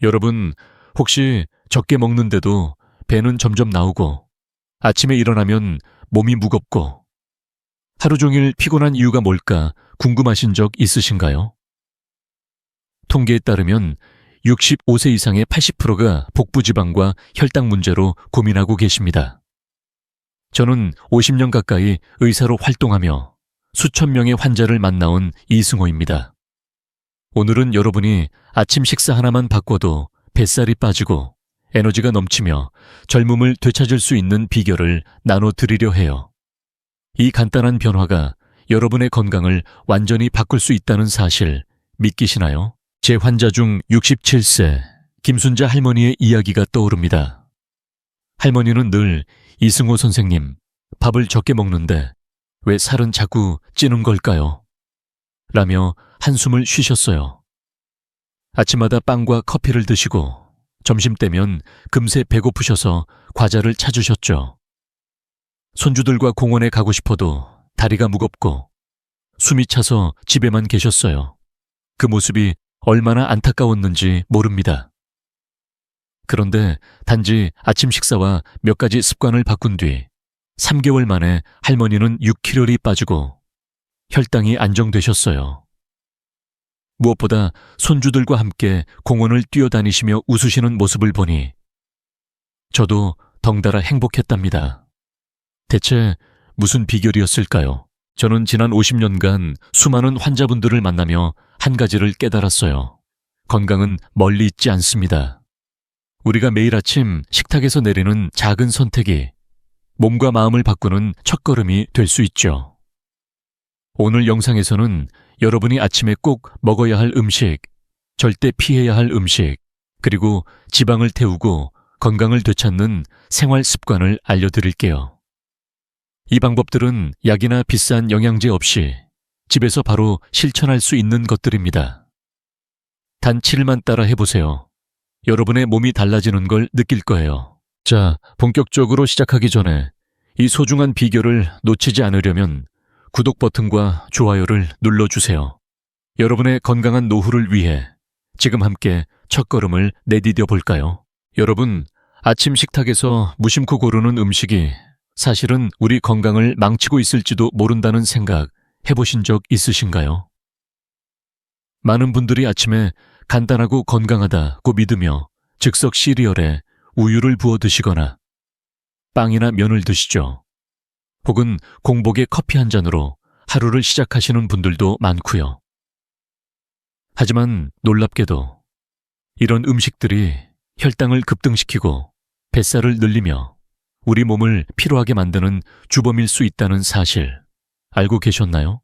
여러분, 혹시 적게 먹는데도 배는 점점 나오고 아침에 일어나면 몸이 무겁고 하루 종일 피곤한 이유가 뭘까 궁금하신 적 있으신가요? 통계에 따르면 65세 이상의 80%가 복부지방과 혈당 문제로 고민하고 계십니다. 저는 50년 가까이 의사로 활동하며 수천 명의 환자를 만나온 이승호입니다. 오늘은 여러분이 아침 식사 하나만 바꿔도 뱃살이 빠지고 에너지가 넘치며 젊음을 되찾을 수 있는 비결을 나눠드리려 해요. 이 간단한 변화가 여러분의 건강을 완전히 바꿀 수 있다는 사실 믿기시나요? 제 환자 중 67세 김순자 할머니의 이야기가 떠오릅니다. 할머니는 늘 이승호 선생님, 밥을 적게 먹는데 왜 살은 자꾸 찌는 걸까요? 라며 한숨을 쉬셨어요. 아침마다 빵과 커피를 드시고 점심때면 금세 배고프셔서 과자를 찾으셨죠. 손주들과 공원에 가고 싶어도 다리가 무겁고 숨이 차서 집에만 계셨어요. 그 모습이 얼마나 안타까웠는지 모릅니다. 그런데 단지 아침 식사와 몇 가지 습관을 바꾼 뒤 3개월 만에 할머니는 6kg이 빠지고 혈당이 안정되셨어요. 무엇보다 손주들과 함께 공원을 뛰어다니시며 웃으시는 모습을 보니 저도 덩달아 행복했답니다. 대체 무슨 비결이었을까요? 저는 지난 50년간 수많은 환자분들을 만나며 한 가지를 깨달았어요. 건강은 멀리 있지 않습니다. 우리가 매일 아침 식탁에서 내리는 작은 선택이 몸과 마음을 바꾸는 첫걸음이 될 수 있죠. 오늘 영상에서는 여러분이 아침에 꼭 먹어야 할 음식, 절대 피해야 할 음식, 그리고 지방을 태우고 건강을 되찾는 생활 습관을 알려드릴게요. 이 방법들은 약이나 비싼 영양제 없이 집에서 바로 실천할 수 있는 것들입니다. 단 7일만 따라 해보세요. 여러분의 몸이 달라지는 걸 느낄 거예요. 자, 본격적으로 시작하기 전에 이 소중한 비결을 놓치지 않으려면 구독 버튼과 좋아요를 눌러주세요. 여러분의 건강한 노후를 위해 지금 함께 첫걸음을 내디뎌 볼까요? 여러분, 아침 식탁에서 무심코 고르는 음식이 사실은 우리 건강을 망치고 있을지도 모른다는 생각 해보신 적 있으신가요? 많은 분들이 아침에 간단하고 건강하다고 믿으며 즉석 시리얼에 우유를 부어 드시거나 빵이나 면을 드시죠. 혹은 공복에 커피 한 잔으로 하루를 시작하시는 분들도 많고요. 하지만 놀랍게도 이런 음식들이 혈당을 급등시키고 뱃살을 늘리며 우리 몸을 피로하게 만드는 주범일 수 있다는 사실 알고 계셨나요?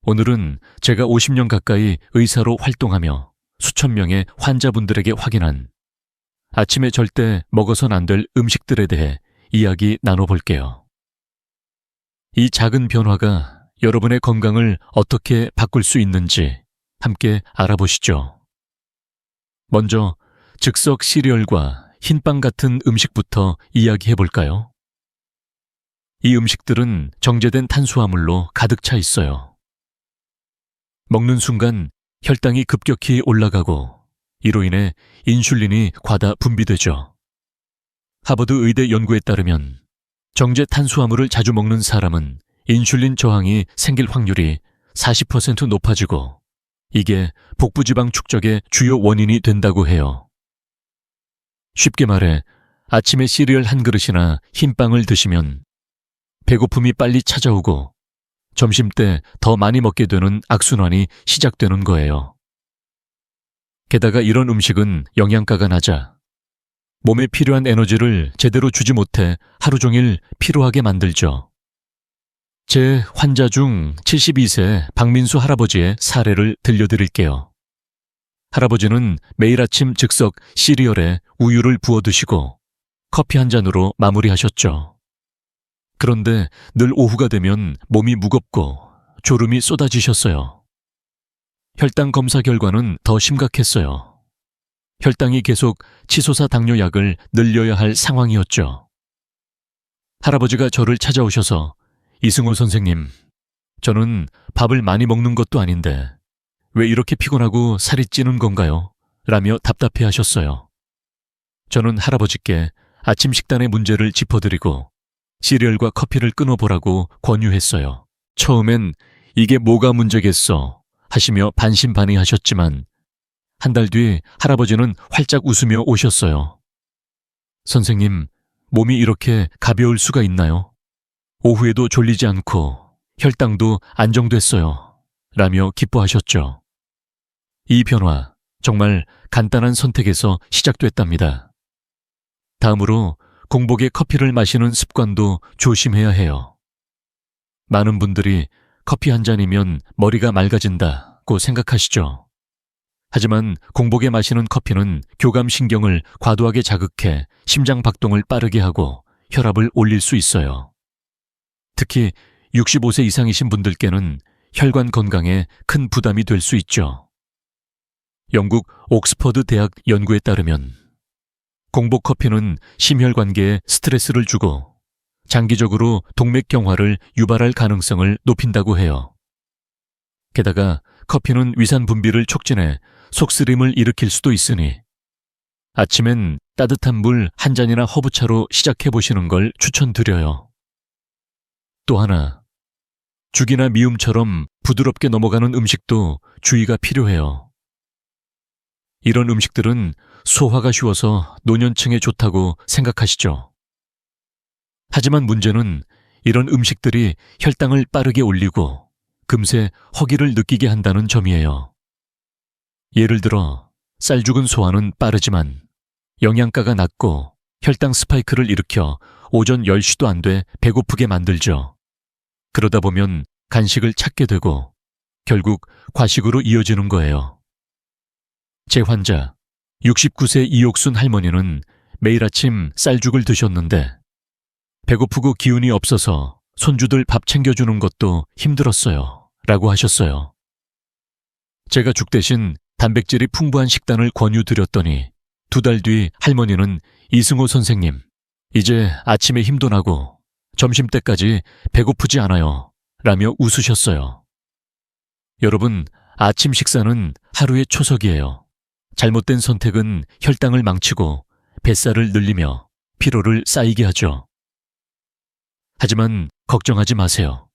오늘은 제가 50년 가까이 의사로 활동하며 수천 명의 환자분들에게 확인한 아침에 절대 먹어선 안 될 음식들에 대해 이야기 나눠볼게요. 이 작은 변화가 여러분의 건강을 어떻게 바꿀 수 있는지 함께 알아보시죠. 먼저 즉석 시리얼과 흰빵 같은 음식부터 이야기해볼까요? 이 음식들은 정제된 탄수화물로 가득 차 있어요. 먹는 순간 혈당이 급격히 올라가고 이로 인해 인슐린이 과다 분비되죠. 하버드 의대 연구에 따르면 정제 탄수화물을 자주 먹는 사람은 인슐린 저항이 생길 확률이 40% 높아지고 이게 복부지방 축적의 주요 원인이 된다고 해요. 쉽게 말해 아침에 시리얼 한 그릇이나 흰빵을 드시면 배고픔이 빨리 찾아오고 점심때 더 많이 먹게 되는 악순환이 시작되는 거예요. 게다가 이런 음식은 영양가가 낮아 몸에 필요한 에너지를 제대로 주지 못해 하루 종일 피로하게 만들죠. 제 환자 중 72세 박민수 할아버지의 사례를 들려드릴게요. 할아버지는 매일 아침 즉석 시리얼에 우유를 부어 드시고 커피 한 잔으로 마무리하셨죠. 그런데 늘 오후가 되면 몸이 무겁고 졸음이 쏟아지셨어요. 혈당 검사 결과는 더 심각했어요. 혈당이 계속 치솟아 당뇨약을 늘려야 할 상황이었죠. 할아버지가 저를 찾아오셔서 이승호 선생님, 저는 밥을 많이 먹는 것도 아닌데 왜 이렇게 피곤하고 살이 찌는 건가요? 라며 답답해 하셨어요. 저는 할아버지께 아침 식단의 문제를 짚어드리고 시리얼과 커피를 끊어보라고 권유했어요. 처음엔 이게 뭐가 문제겠어 하시며 반신반의하셨지만 한 달 뒤 할아버지는 활짝 웃으며 오셨어요. 선생님, 몸이 이렇게 가벼울 수가 있나요? 오후에도 졸리지 않고 혈당도 안정됐어요. 라며 기뻐하셨죠. 이 변화, 정말 간단한 선택에서 시작됐답니다. 다음으로 공복에 커피를 마시는 습관도 조심해야 해요. 많은 분들이 커피 한 잔이면 머리가 맑아진다고 생각하시죠. 하지만 공복에 마시는 커피는 교감신경을 과도하게 자극해 심장 박동을 빠르게 하고 혈압을 올릴 수 있어요. 특히 65세 이상이신 분들께는 혈관 건강에 큰 부담이 될 수 있죠. 영국 옥스퍼드 대학 연구에 따르면 공복 커피는 심혈관계에 스트레스를 주고 장기적으로 동맥경화를 유발할 가능성을 높인다고 해요. 게다가 커피는 위산 분비를 촉진해 속쓰림을 일으킬 수도 있으니 아침엔 따뜻한 물 한 잔이나 허브차로 시작해 보시는 걸 추천드려요. 또 하나, 죽이나 미음처럼 부드럽게 넘어가는 음식도 주의가 필요해요. 이런 음식들은 소화가 쉬워서 노년층에 좋다고 생각하시죠. 하지만 문제는 이런 음식들이 혈당을 빠르게 올리고 금세 허기를 느끼게 한다는 점이에요. 예를 들어 쌀죽은 소화는 빠르지만 영양가가 낮고 혈당 스파이크를 일으켜 오전 10시도 안 돼 배고프게 만들죠. 그러다 보면 간식을 찾게 되고 결국 과식으로 이어지는 거예요. 제 환자 69세 이옥순 할머니는 매일 아침 쌀죽을 드셨는데 배고프고 기운이 없어서 손주들 밥 챙겨주는 것도 힘들었어요. 라고 하셨어요. 제가 죽 대신 단백질이 풍부한 식단을 권유드렸더니 2달 뒤 할머니는 이승호 선생님, 이제 아침에 힘도 나고 점심때까지 배고프지 않아요. 라며 웃으셨어요. 여러분, 아침 식사는 하루의 초석이에요. 잘못된 선택은 혈당을 망치고 뱃살을 늘리며 피로를 쌓이게 하죠. 하지만 걱정하지 마세요.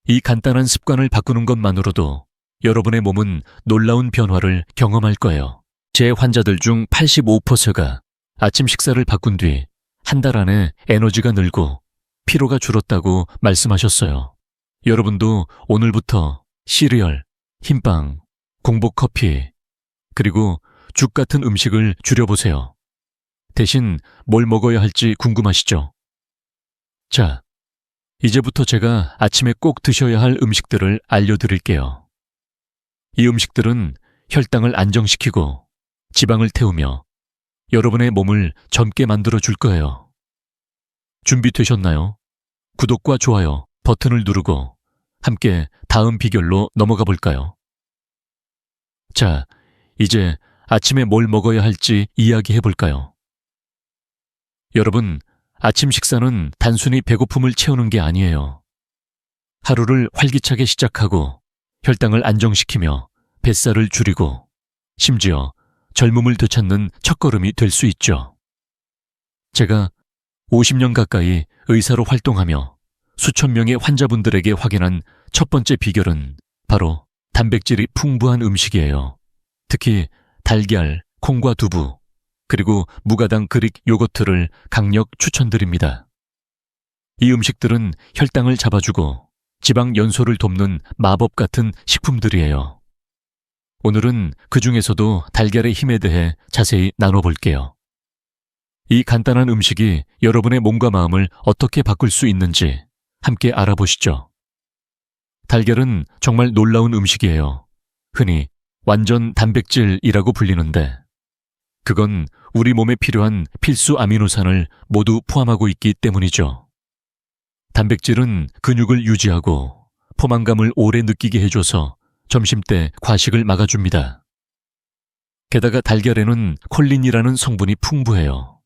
이 간단한 습관을 바꾸는 것만으로도 여러분의 몸은 놀라운 변화를 경험할 거예요. 제 환자들 중 85%가 아침 식사를 바꾼 뒤 한 달 안에 에너지가 늘고 피로가 줄었다고 말씀하셨어요. 여러분도 오늘부터 시리얼, 흰빵, 공복 커피, 그리고 죽 같은 음식을 줄여보세요. 대신 뭘 먹어야 할지 궁금하시죠? 자, 이제부터 제가 아침에 꼭 드셔야 할 음식들을 알려드릴게요. 이 음식들은 혈당을 안정시키고 지방을 태우며 여러분의 몸을 젊게 만들어 줄 거예요. 준비되셨나요? 구독과 좋아요 버튼을 누르고 함께 다음 비결로 넘어가 볼까요? 자, 이제 아침에 뭘 먹어야 할지 이야기해 볼까요? 여러분, 아침 식사는 단순히 배고픔을 채우는 게 아니에요. 하루를 활기차게 시작하고 혈당을 안정시키며 뱃살을 줄이고 심지어 젊음을 되찾는 첫걸음이 될 수 있죠. 제가 50년 가까이 의사로 활동하며 수천 명의 환자분들에게 확인한 첫 번째 비결은 바로 단백질이 풍부한 음식이에요. 특히 달걀, 콩과 두부, 그리고 무가당 그릭 요거트를 강력 추천드립니다. 이 음식들은 혈당을 잡아주고 지방 연소를 돕는 마법 같은 식품들이에요. 오늘은 그 중에서도 달걀의 힘에 대해 자세히 나눠볼게요. 이 간단한 음식이 여러분의 몸과 마음을 어떻게 바꿀 수 있는지 함께 알아보시죠. 달걀은 정말 놀라운 음식이에요. 흔히 완전 단백질이라고 불리는데 그건 우리 몸에 필요한 필수 아미노산을 모두 포함하고 있기 때문이죠. 단백질은 근육을 유지하고 포만감을 오래 느끼게 해줘서 점심때 과식을 막아줍니다. 게다가 달걀에는 콜린이라는 성분이 풍부해요.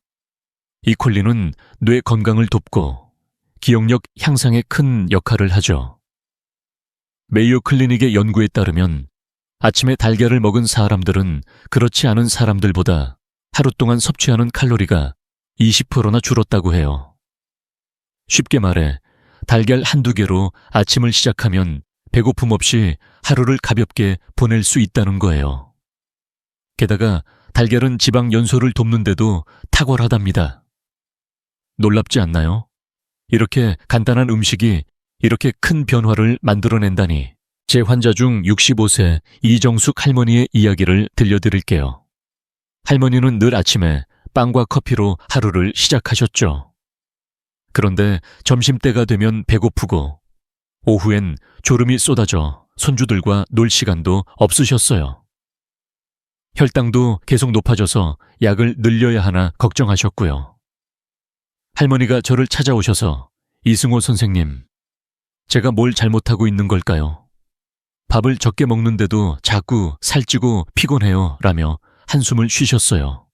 이 콜린은 뇌 건강을 돕고 기억력 향상에 큰 역할을 하죠. 메이오 클리닉의 연구에 따르면 아침에 달걀을 먹은 사람들은 그렇지 않은 사람들보다 하루 동안 섭취하는 칼로리가 20%나 줄었다고 해요. 쉽게 말해 달걀 한두 개로 아침을 시작하면 배고픔 없이 하루를 가볍게 보낼 수 있다는 거예요. 게다가 달걀은 지방 연소를 돕는데도 탁월하답니다. 놀랍지 않나요? 이렇게 간단한 음식이 이렇게 큰 변화를 만들어낸다니. 제 환자 중 65세 이정숙 할머니의 이야기를 들려드릴게요. 할머니는 늘 아침에 빵과 커피로 하루를 시작하셨죠. 그런데 점심때가 되면 배고프고 오후엔 졸음이 쏟아져 손주들과 놀 시간도 없으셨어요. 혈당도 계속 높아져서 약을 늘려야 하나 걱정하셨고요. 할머니가 저를 찾아오셔서 이승호 선생님, 제가 뭘 잘못하고 있는 걸까요? 밥을 적게 먹는데도 자꾸 살찌고 피곤해요 라며 한숨을 쉬셨어요.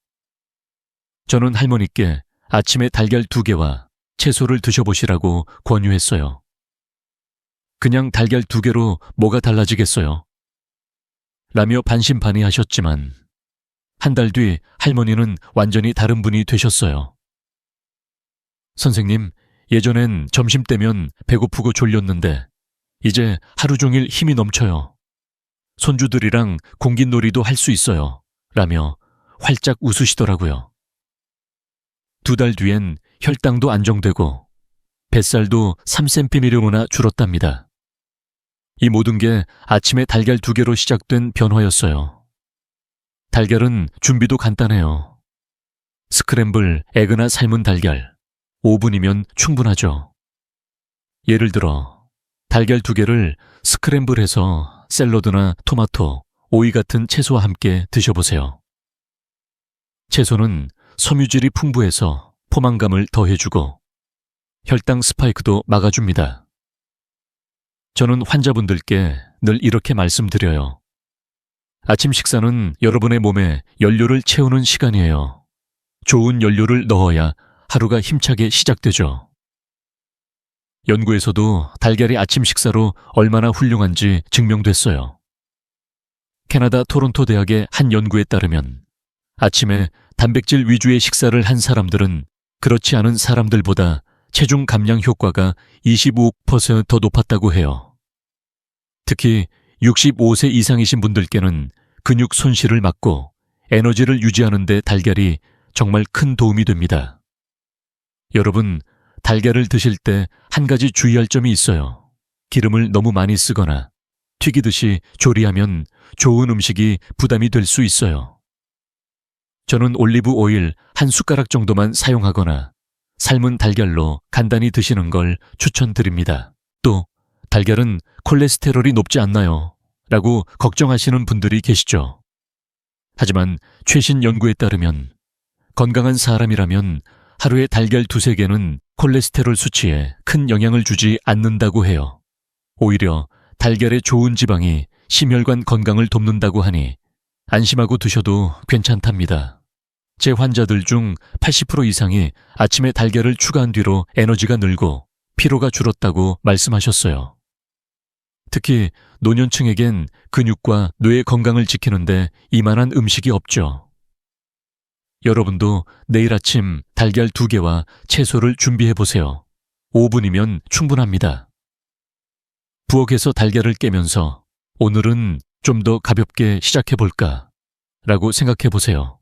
저는 할머니께 아침에 달걀 2개와 채소를 드셔보시라고 권유했어요. 그냥 달걀 2개로 뭐가 달라지겠어요? 라며 반신반의하셨지만 한 달 뒤 할머니는 완전히 다른 분이 되셨어요. 선생님, 예전엔 점심때면 배고프고 졸렸는데 이제 하루 종일 힘이 넘쳐요. 손주들이랑 공깃놀이도 할 수 있어요. 라며 활짝 웃으시더라고요. 2달 뒤엔 혈당도 안정되고 뱃살도 3cm나 줄었답니다. 이 모든 게 아침에 달걀 2개로 시작된 변화였어요. 달걀은 준비도 간단해요. 스크램블, 에그나 삶은 달걀, 5분이면 충분하죠. 예를 들어 달걀 2개를 스크램블해서 샐러드나 토마토, 오이 같은 채소와 함께 드셔보세요. 채소는 섬유질이 풍부해서 포만감을 더해주고 혈당 스파이크도 막아줍니다. 저는 환자분들께 늘 이렇게 말씀드려요. 아침 식사는 여러분의 몸에 연료를 채우는 시간이에요. 좋은 연료를 넣어야 하루가 힘차게 시작되죠. 연구에서도 달걀이 아침 식사로 얼마나 훌륭한지 증명됐어요. 캐나다 토론토 대학의 한 연구에 따르면 아침에 단백질 위주의 식사를 한 사람들은 그렇지 않은 사람들보다 체중 감량 효과가 25% 높았다고 해요. 특히 65세 이상이신 분들께는 근육 손실을 막고 에너지를 유지하는 데 달걀이 정말 큰 도움이 됩니다. 여러분, 달걀을 드실 때 한 가지 주의할 점이 있어요. 기름을 너무 많이 쓰거나 튀기듯이 조리하면 좋은 음식이 부담이 될 수 있어요. 저는 올리브 오일 한 숟가락 정도만 사용하거나 삶은 달걀로 간단히 드시는 걸 추천드립니다. 또 달걀은 콜레스테롤이 높지 않나요? 라고 걱정하시는 분들이 계시죠. 하지만 최신 연구에 따르면 건강한 사람이라면 하루에 달걀 2-3개는 콜레스테롤 수치에 큰 영향을 주지 않는다고 해요. 오히려 달걀의 좋은 지방이 심혈관 건강을 돕는다고 하니 안심하고 드셔도 괜찮답니다. 제 환자들 중 80% 이상이 아침에 달걀을 추가한 뒤로 에너지가 늘고 피로가 줄었다고 말씀하셨어요. 특히 노년층에겐 근육과 뇌의 건강을 지키는데 이만한 음식이 없죠. 여러분도 내일 아침 달걀 2개와 채소를 준비해보세요. 5분이면 충분합니다. 부엌에서 달걀을 깨면서 오늘은 좀 더 가볍게 시작해볼까 라고 생각해보세요.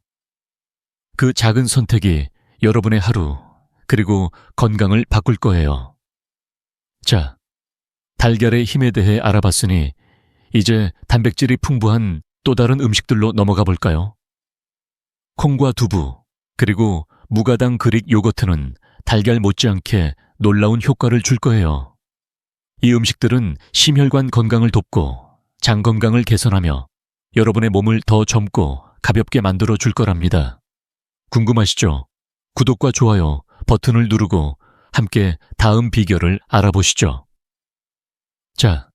그 작은 선택이 여러분의 하루 그리고 건강을 바꿀 거예요. 자, 달걀의 힘에 대해 알아봤으니 이제 단백질이 풍부한 또 다른 음식들로 넘어가 볼까요? 콩과 두부, 그리고 무가당 그릭 요거트는 달걀 못지않게 놀라운 효과를 줄 거예요. 이 음식들은 심혈관 건강을 돕고 장 건강을 개선하며 여러분의 몸을 더 젊고 가볍게 만들어 줄 거랍니다. 궁금하시죠? 구독과 좋아요 버튼을 누르고 함께 다음 비결을 알아보시죠. 자,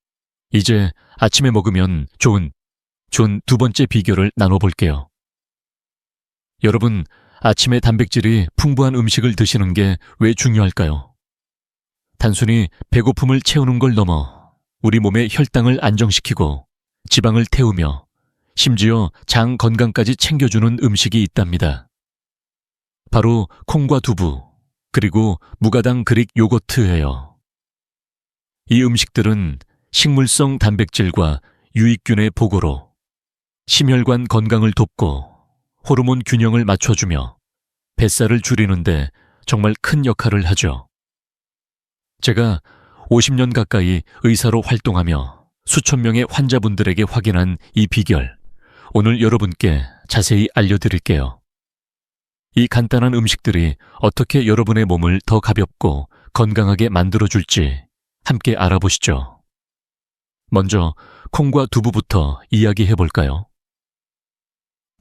이제 아침에 먹으면 좋은 2번째 비결을 나눠볼게요. 여러분, 아침에 단백질이 풍부한 음식을 드시는 게 왜 중요할까요? 단순히 배고픔을 채우는 걸 넘어 우리 몸의 혈당을 안정시키고 지방을 태우며 심지어 장 건강까지 챙겨주는 음식이 있답니다. 바로 콩과 두부, 그리고 무가당 그릭 요거트예요. 이 음식들은 식물성 단백질과 유익균의 보고로 심혈관 건강을 돕고 호르몬 균형을 맞춰주며 뱃살을 줄이는데 정말 큰 역할을 하죠. 제가 50년 가까이 의사로 활동하며 수천 명의 환자분들에게 확인한 이 비결, 오늘 여러분께 자세히 알려드릴게요. 이 간단한 음식들이 어떻게 여러분의 몸을 더 가볍고 건강하게 만들어줄지 함께 알아보시죠. 먼저 콩과 두부부터 이야기해볼까요?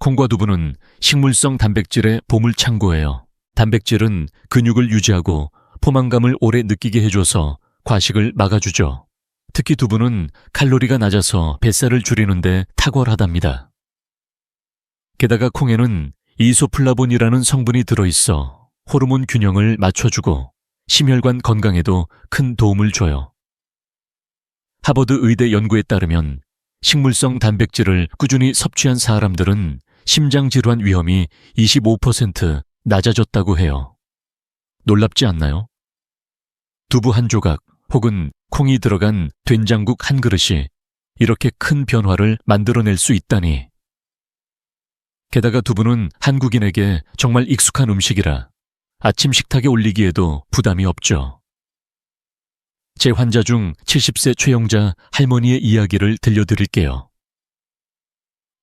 콩과 두부는 식물성 단백질의 보물창고예요. 단백질은 근육을 유지하고 포만감을 오래 느끼게 해줘서 과식을 막아주죠. 특히 두부는 칼로리가 낮아서 뱃살을 줄이는데 탁월하답니다. 게다가 콩에는 이소플라본이라는 성분이 들어있어 호르몬 균형을 맞춰주고 심혈관 건강에도 큰 도움을 줘요. 하버드 의대 연구에 따르면 식물성 단백질을 꾸준히 섭취한 사람들은 심장질환 위험이 25% 낮아졌다고 해요. 놀랍지 않나요? 두부 한 조각 혹은 콩이 들어간 된장국 한 그릇이 이렇게 큰 변화를 만들어낼 수 있다니. 게다가 두부는 한국인에게 정말 익숙한 음식이라 아침 식탁에 올리기에도 부담이 없죠. 제 환자 중 70세 최영자 할머니의 이야기를 들려드릴게요.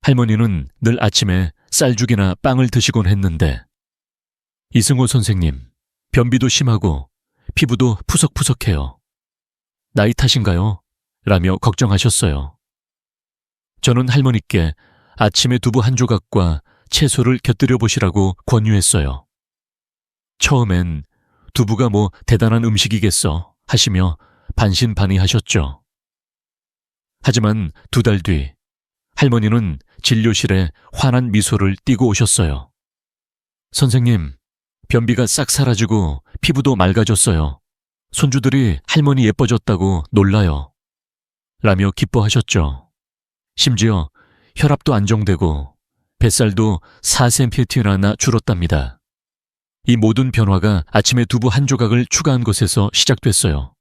할머니는 늘 아침에 쌀죽이나 빵을 드시곤 했는데 이승호 선생님, 변비도 심하고 피부도 푸석푸석해요. 나이 탓인가요? 라며 걱정하셨어요. 저는 할머니께 아침에 두부 한 조각과 채소를 곁들여 보시라고 권유했어요. 처음엔 두부가 뭐 대단한 음식이겠어 하시며 반신반의하셨죠. 하지만 2달 뒤 할머니는 진료실에 환한 미소를 띠고 오셨어요. 선생님, 변비가 싹 사라지고 피부도 맑아졌어요. 손주들이 할머니 예뻐졌다고 놀라요. 라며 기뻐하셨죠. 심지어 혈압도 안정되고 뱃살도 4cm나 줄었답니다. 이 모든 변화가 아침에 두부 한 조각을 추가한 것에서 시작됐어요.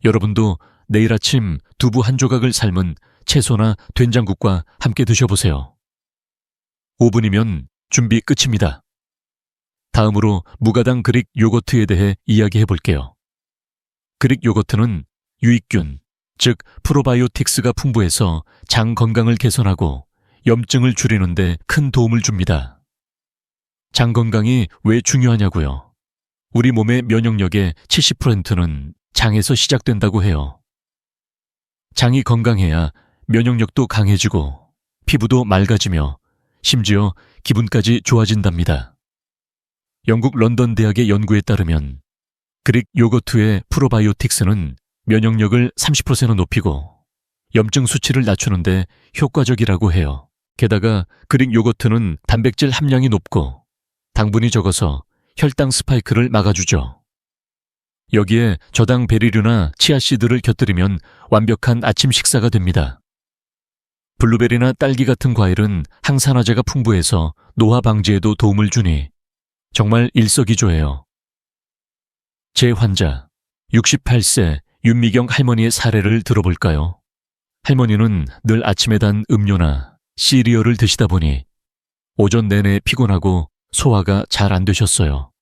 여러분도 내일 아침 두부 한 조각을 삶은 채소나 된장국과 함께 드셔보세요. 5분이면 준비 끝입니다. 다음으로 무가당 그릭 요거트에 대해 이야기해 볼게요. 그릭 요거트는 유익균, 즉 프로바이오틱스가 풍부해서 장 건강을 개선하고 염증을 줄이는 데 큰 도움을 줍니다. 장 건강이 왜 중요하냐고요? 우리 몸의 면역력의 70%는 장에서 시작된다고 해요. 장이 건강해야 면역력도 강해지고 피부도 맑아지며 심지어 기분까지 좋아진답니다. 영국 런던 대학의 연구에 따르면 그릭 요거트의 프로바이오틱스는 면역력을 30% 높이고 염증 수치를 낮추는데 효과적이라고 해요. 게다가 그릭 요거트는 단백질 함량이 높고 당분이 적어서 혈당 스파이크를 막아주죠. 여기에 저당 베리류나 치아씨드를 곁들이면 완벽한 아침 식사가 됩니다. 블루베리나 딸기 같은 과일은 항산화제가 풍부해서 노화 방지에도 도움을 주니 정말 일석이조예요. 제 환자 68세 윤미경 할머니의 사례를 들어볼까요? 할머니는 늘 아침에 단 음료나 시리얼을 드시다 보니 오전 내내 피곤하고 소화가 잘 안 되셨어요.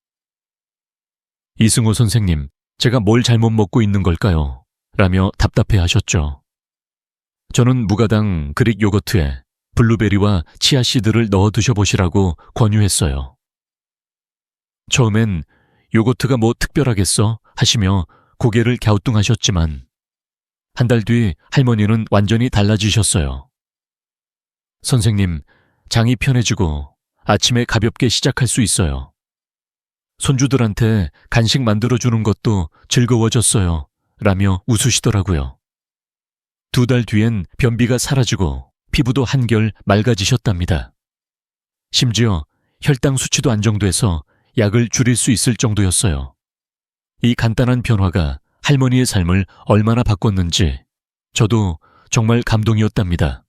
이승호 선생님, 제가 뭘 잘못 먹고 있는 걸까요? 라며 답답해 하셨죠. 저는 무가당 그릭 요거트에 블루베리와 치아씨드를 넣어 드셔보시라고 권유했어요. 처음엔 요거트가 뭐 특별하겠어? 하시며 고개를 갸우뚱하셨지만 한 달 뒤 할머니는 완전히 달라지셨어요. 선생님, 장이 편해지고 아침에 가볍게 시작할 수 있어요. 손주들한테 간식 만들어주는 것도 즐거워졌어요. 라며 웃으시더라고요. 2달 뒤엔 변비가 사라지고 피부도 한결 맑아지셨답니다. 심지어 혈당 수치도 안정돼서 약을 줄일 수 있을 정도였어요. 이 간단한 변화가 할머니의 삶을 얼마나 바꿨는지 저도 정말 감동이었답니다.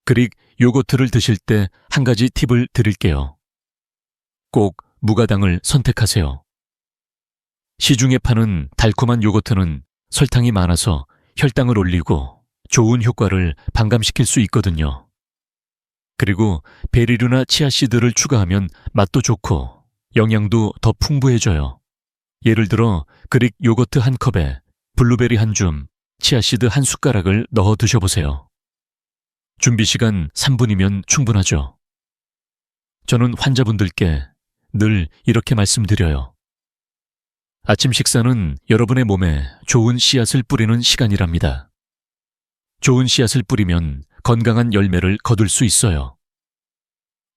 그릭 요거트를 드실 때 한 가지 팁을 드릴게요. 꼭 무가당을 선택하세요. 시중에 파는 달콤한 요거트는 설탕이 많아서 혈당을 올리고 좋은 효과를 반감시킬 수 있거든요. 그리고 베리류나 치아씨드를 추가하면 맛도 좋고 영양도 더 풍부해져요. 예를 들어 그릭 요거트 한 컵에 블루베리 한 줌, 치아씨드 한 숟가락을 넣어 드셔보세요. 준비 시간 3분이면 충분하죠. 저는 환자분들께 늘 이렇게 말씀드려요. 아침 식사는 여러분의 몸에 좋은 씨앗을 뿌리는 시간이랍니다. 좋은 씨앗을 뿌리면 건강한 열매를 거둘 수 있어요.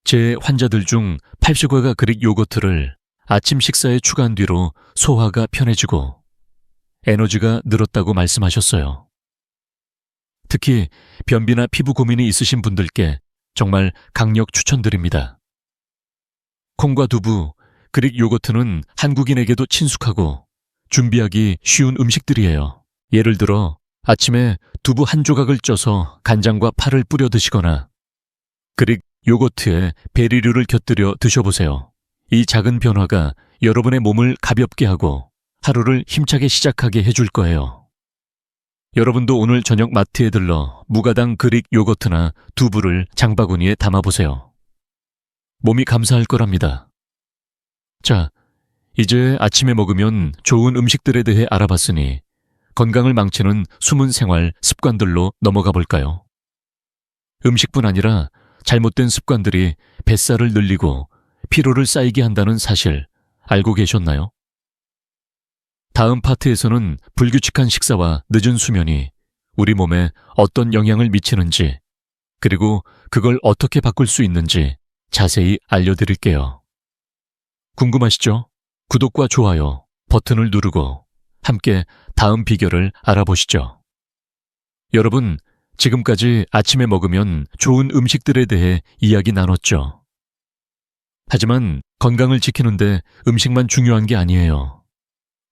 제 환자들 중 80회가 그릭 요거트를 아침 식사에 추가한 뒤로 소화가 편해지고 에너지가 늘었다고 말씀하셨어요. 특히 변비나 피부 고민이 있으신 분들께 정말 강력 추천드립니다. 콩과 두부, 그릭 요거트는 한국인에게도 친숙하고 준비하기 쉬운 음식들이에요. 예를 들어 아침에 두부 한 조각을 쪄서 간장과 파를 뿌려 드시거나 그릭 요거트에 베리류를 곁들여 드셔보세요. 이 작은 변화가 여러분의 몸을 가볍게 하고 하루를 힘차게 시작하게 해줄 거예요. 여러분도 오늘 저녁 마트에 들러 무가당 그릭 요거트나 두부를 장바구니에 담아보세요. 몸이 감사할 거랍니다. 자, 이제 아침에 먹으면 좋은 음식들에 대해 알아봤으니 건강을 망치는 숨은 생활 습관들로 넘어가 볼까요? 음식뿐 아니라 잘못된 습관들이 뱃살을 늘리고 피로를 쌓이게 한다는 사실 알고 계셨나요? 다음 파트에서는 불규칙한 식사와 늦은 수면이 우리 몸에 어떤 영향을 미치는지 그리고 그걸 어떻게 바꿀 수 있는지 자세히 알려드릴게요. 궁금하시죠? 구독과 좋아요 버튼을 누르고 함께 다음 비결을 알아보시죠. 여러분, 지금까지 아침에 먹으면 좋은 음식들에 대해 이야기 나눴죠. 하지만 건강을 지키는데 음식만 중요한 게 아니에요.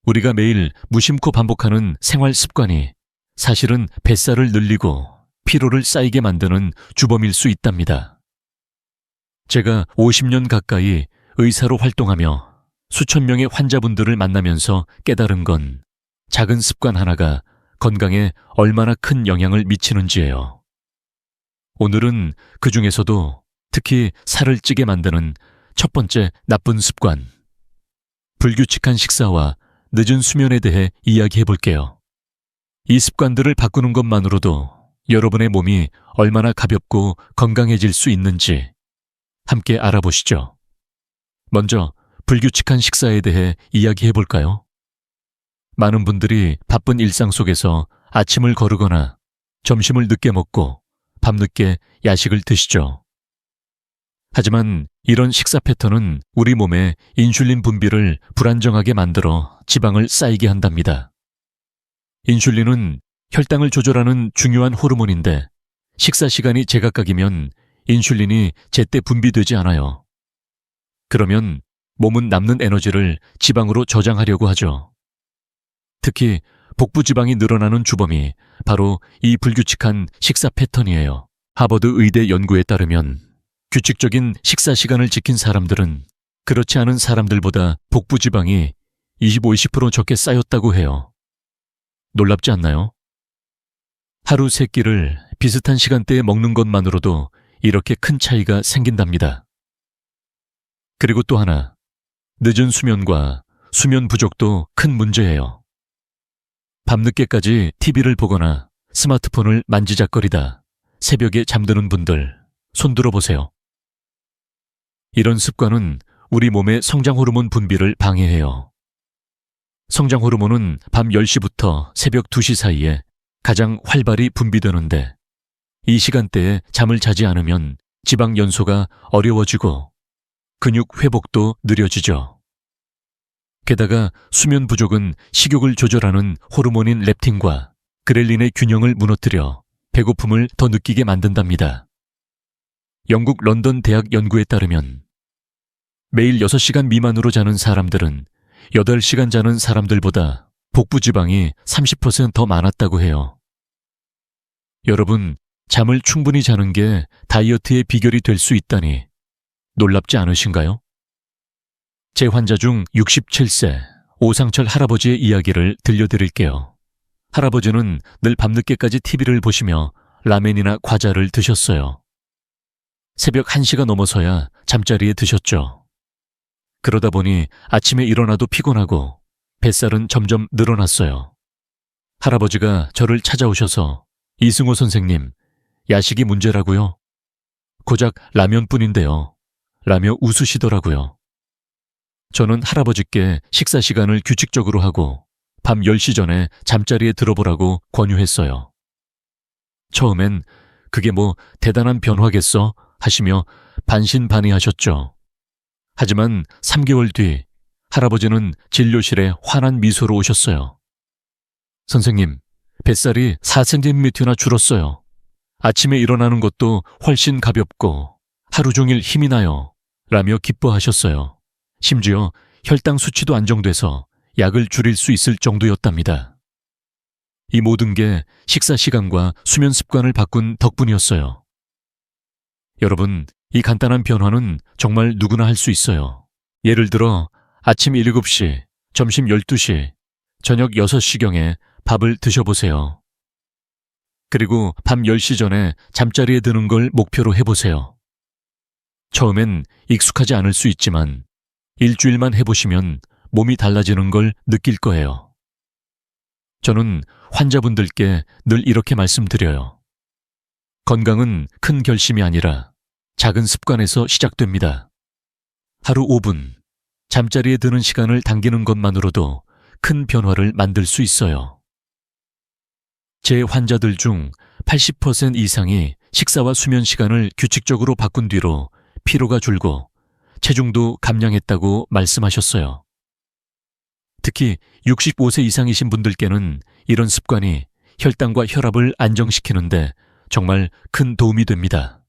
우리가 매일 무심코 반복하는 생활 습관이 사실은 뱃살을 늘리고 피로를 쌓이게 만드는 주범일 수 있답니다. 제가 50년 가까이 의사로 활동하며 수천 명의 환자분들을 만나면서 깨달은 건 작은 습관 하나가 건강에 얼마나 큰 영향을 미치는지예요. 오늘은 그 중에서도 특히 살을 찌게 만드는 첫 번째 나쁜 습관, 불규칙한 식사와 늦은 수면에 대해 이야기해 볼게요. 이 습관들을 바꾸는 것만으로도 여러분의 몸이 얼마나 가볍고 건강해질 수 있는지 함께 알아보시죠. 먼저 불규칙한 식사에 대해 이야기해 볼까요? 많은 분들이 바쁜 일상 속에서 아침을 거르거나 점심을 늦게 먹고 밤늦게 야식을 드시죠. 하지만 이런 식사 패턴은 우리 몸의 인슐린 분비를 불안정하게 만들어 지방을 쌓이게 한답니다. 인슐린은 혈당을 조절하는 중요한 호르몬인데 식사 시간이 제각각이면 인슐린이 제때 분비되지 않아요. 그러면 몸은 남는 에너지를 지방으로 저장하려고 하죠. 특히 복부 지방이 늘어나는 주범이 바로 이 불규칙한 식사 패턴이에요. 하버드 의대 연구에 따르면 규칙적인 식사 시간을 지킨 사람들은 그렇지 않은 사람들보다 복부 지방이 25-20% 적게 쌓였다고 해요. 놀랍지 않나요? 하루 3끼를 비슷한 시간대에 먹는 것만으로도 이렇게 큰 차이가 생긴답니다. 그리고 또 하나, 늦은 수면과 수면 부족도 큰 문제예요. 밤늦게까지 TV를 보거나 스마트폰을 만지작거리다 새벽에 잠드는 분들 손 들어보세요. 이런 습관은 우리 몸의 성장 호르몬 분비를 방해해요. 성장 호르몬은 밤 10시부터 새벽 2시 사이에 가장 활발히 분비되는데 이 시간대에 잠을 자지 않으면 지방 연소가 어려워지고 근육 회복도 느려지죠. 게다가 수면 부족은 식욕을 조절하는 호르몬인 렙틴과 그렐린의 균형을 무너뜨려 배고픔을 더 느끼게 만든답니다. 영국 런던 대학 연구에 따르면 매일 6시간 미만으로 자는 사람들은 8시간 자는 사람들보다 복부 지방이 30% 더 많았다고 해요. 여러분, 잠을 충분히 자는 게 다이어트의 비결이 될 수 있다니 놀랍지 않으신가요? 제 환자 중 67세 오상철 할아버지의 이야기를 들려드릴게요. 할아버지는 늘 밤늦게까지 TV를 보시며 라멘이나 과자를 드셨어요. 새벽 1시가 넘어서야 잠자리에 드셨죠. 그러다 보니 아침에 일어나도 피곤하고 뱃살은 점점 늘어났어요. 할아버지가 저를 찾아오셔서 이승호 선생님, 야식이 문제라고요? 고작 라면뿐인데요. 라며 웃으시더라고요. 저는 할아버지께 식사 시간을 규칙적으로 하고 밤 10시 전에 잠자리에 들어보라고 권유했어요. 처음엔 그게 뭐 대단한 변화겠어 하시며 반신반의하셨죠. 하지만 3개월 뒤 할아버지는 진료실에 환한 미소로 오셨어요. 선생님, 뱃살이 4cm나 줄었어요. 아침에 일어나는 것도 훨씬 가볍고 하루 종일 힘이 나요. 라며 기뻐하셨어요. 심지어 혈당 수치도 안정돼서 약을 줄일 수 있을 정도였답니다. 이 모든 게 식사 시간과 수면 습관을 바꾼 덕분이었어요. 여러분, 이 간단한 변화는 정말 누구나 할 수 있어요. 예를 들어 아침 7시, 점심 12시, 저녁 6시경에 밥을 드셔보세요. 그리고 밤 10시 전에 잠자리에 드는 걸 목표로 해보세요. 처음엔 익숙하지 않을 수 있지만 일주일만 해보시면 몸이 달라지는 걸 느낄 거예요. 저는 환자분들께 늘 이렇게 말씀드려요. 건강은 큰 결심이 아니라 작은 습관에서 시작됩니다. 하루 5분, 잠자리에 드는 시간을 당기는 것만으로도 큰 변화를 만들 수 있어요. 제 환자들 중 80% 이상이 식사와 수면 시간을 규칙적으로 바꾼 뒤로 피로가 줄고 체중도 감량했다고 말씀하셨어요. 특히 65세 이상이신 분들께는 이런 습관이 혈당과 혈압을 안정시키는데 정말 큰 도움이 됩니다.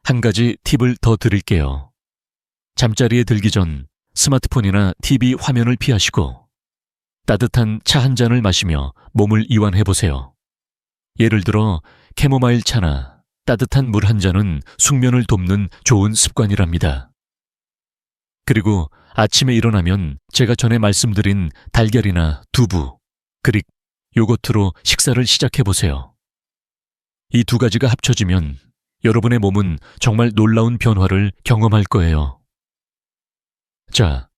한 가지 팁을 더 드릴게요. 잠자리에 들기 전 스마트폰이나 TV 화면을 피하시고 따뜻한 차 한 잔을 마시며 몸을 이완해보세요. 예를 들어 캐모마일 차나 따뜻한 물 한 잔은 숙면을 돕는 좋은 습관이랍니다. 그리고 아침에 일어나면 제가 전에 말씀드린 달걀이나 두부, 그릭, 요거트로 식사를 시작해보세요. 이 두 가지가 합쳐지면 여러분의 몸은 정말 놀라운 변화를 경험할 거예요. 자,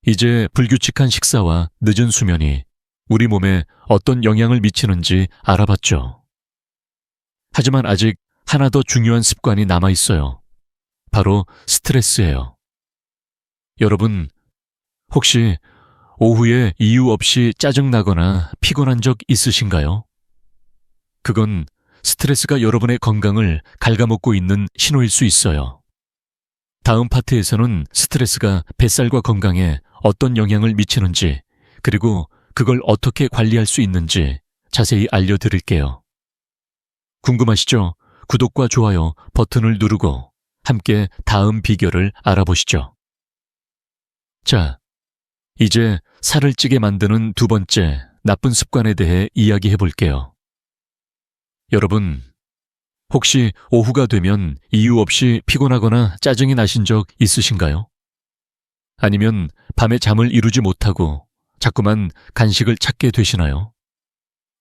이제 불규칙한 식사와 늦은 수면이 우리 몸에 어떤 영향을 미치는지 알아봤죠. 하지만 아직 하나 더 중요한 습관이 남아있어요. 바로 스트레스예요. 여러분, 혹시 오후에 이유 없이 짜증나거나 피곤한 적 있으신가요? 그건 스트레스가 여러분의 건강을 갉아먹고 있는 신호일 수 있어요. 다음 파트에서는 스트레스가 뱃살과 건강에 어떤 영향을 미치는지, 그리고 그걸 어떻게 관리할 수 있는지 자세히 알려드릴게요. 궁금하시죠? 구독과 좋아요 버튼을 누르고 함께 다음 비결을 알아보시죠. 자, 이제 살을 찌게 만드는 두 번째 나쁜 습관에 대해 이야기해 볼게요. 여러분, 혹시 오후가 되면 이유 없이 피곤하거나 짜증이 나신 적 있으신가요? 아니면 밤에 잠을 이루지 못하고 자꾸만 간식을 찾게 되시나요?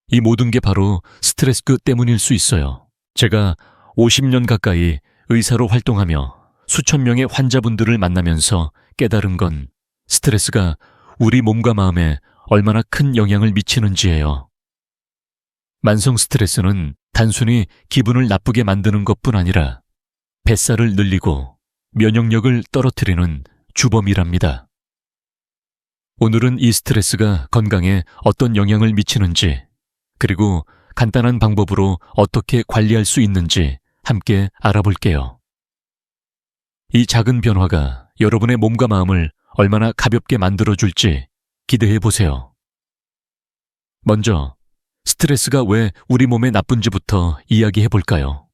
이 모든 게 바로 스트레스 때문일 수 있어요. 제가 50년 가까이 의사로 활동하며 수천 명의 환자분들을 만나면서 깨달은 건 스트레스가 우리 몸과 마음에 얼마나 큰 영향을 미치는지예요. 만성 스트레스는 단순히 기분을 나쁘게 만드는 것뿐 아니라 뱃살을 늘리고 면역력을 떨어뜨리는 주범이랍니다. 오늘은 이 스트레스가 건강에 어떤 영향을 미치는지, 그리고 간단한 방법으로 어떻게 관리할 수 있는지 함께 알아볼게요. 이 작은 변화가 여러분의 몸과 마음을 얼마나 가볍게 만들어줄지 기대해 보세요. 먼저 스트레스가 왜 우리 몸에 나쁜지부터 이야기해 볼까요?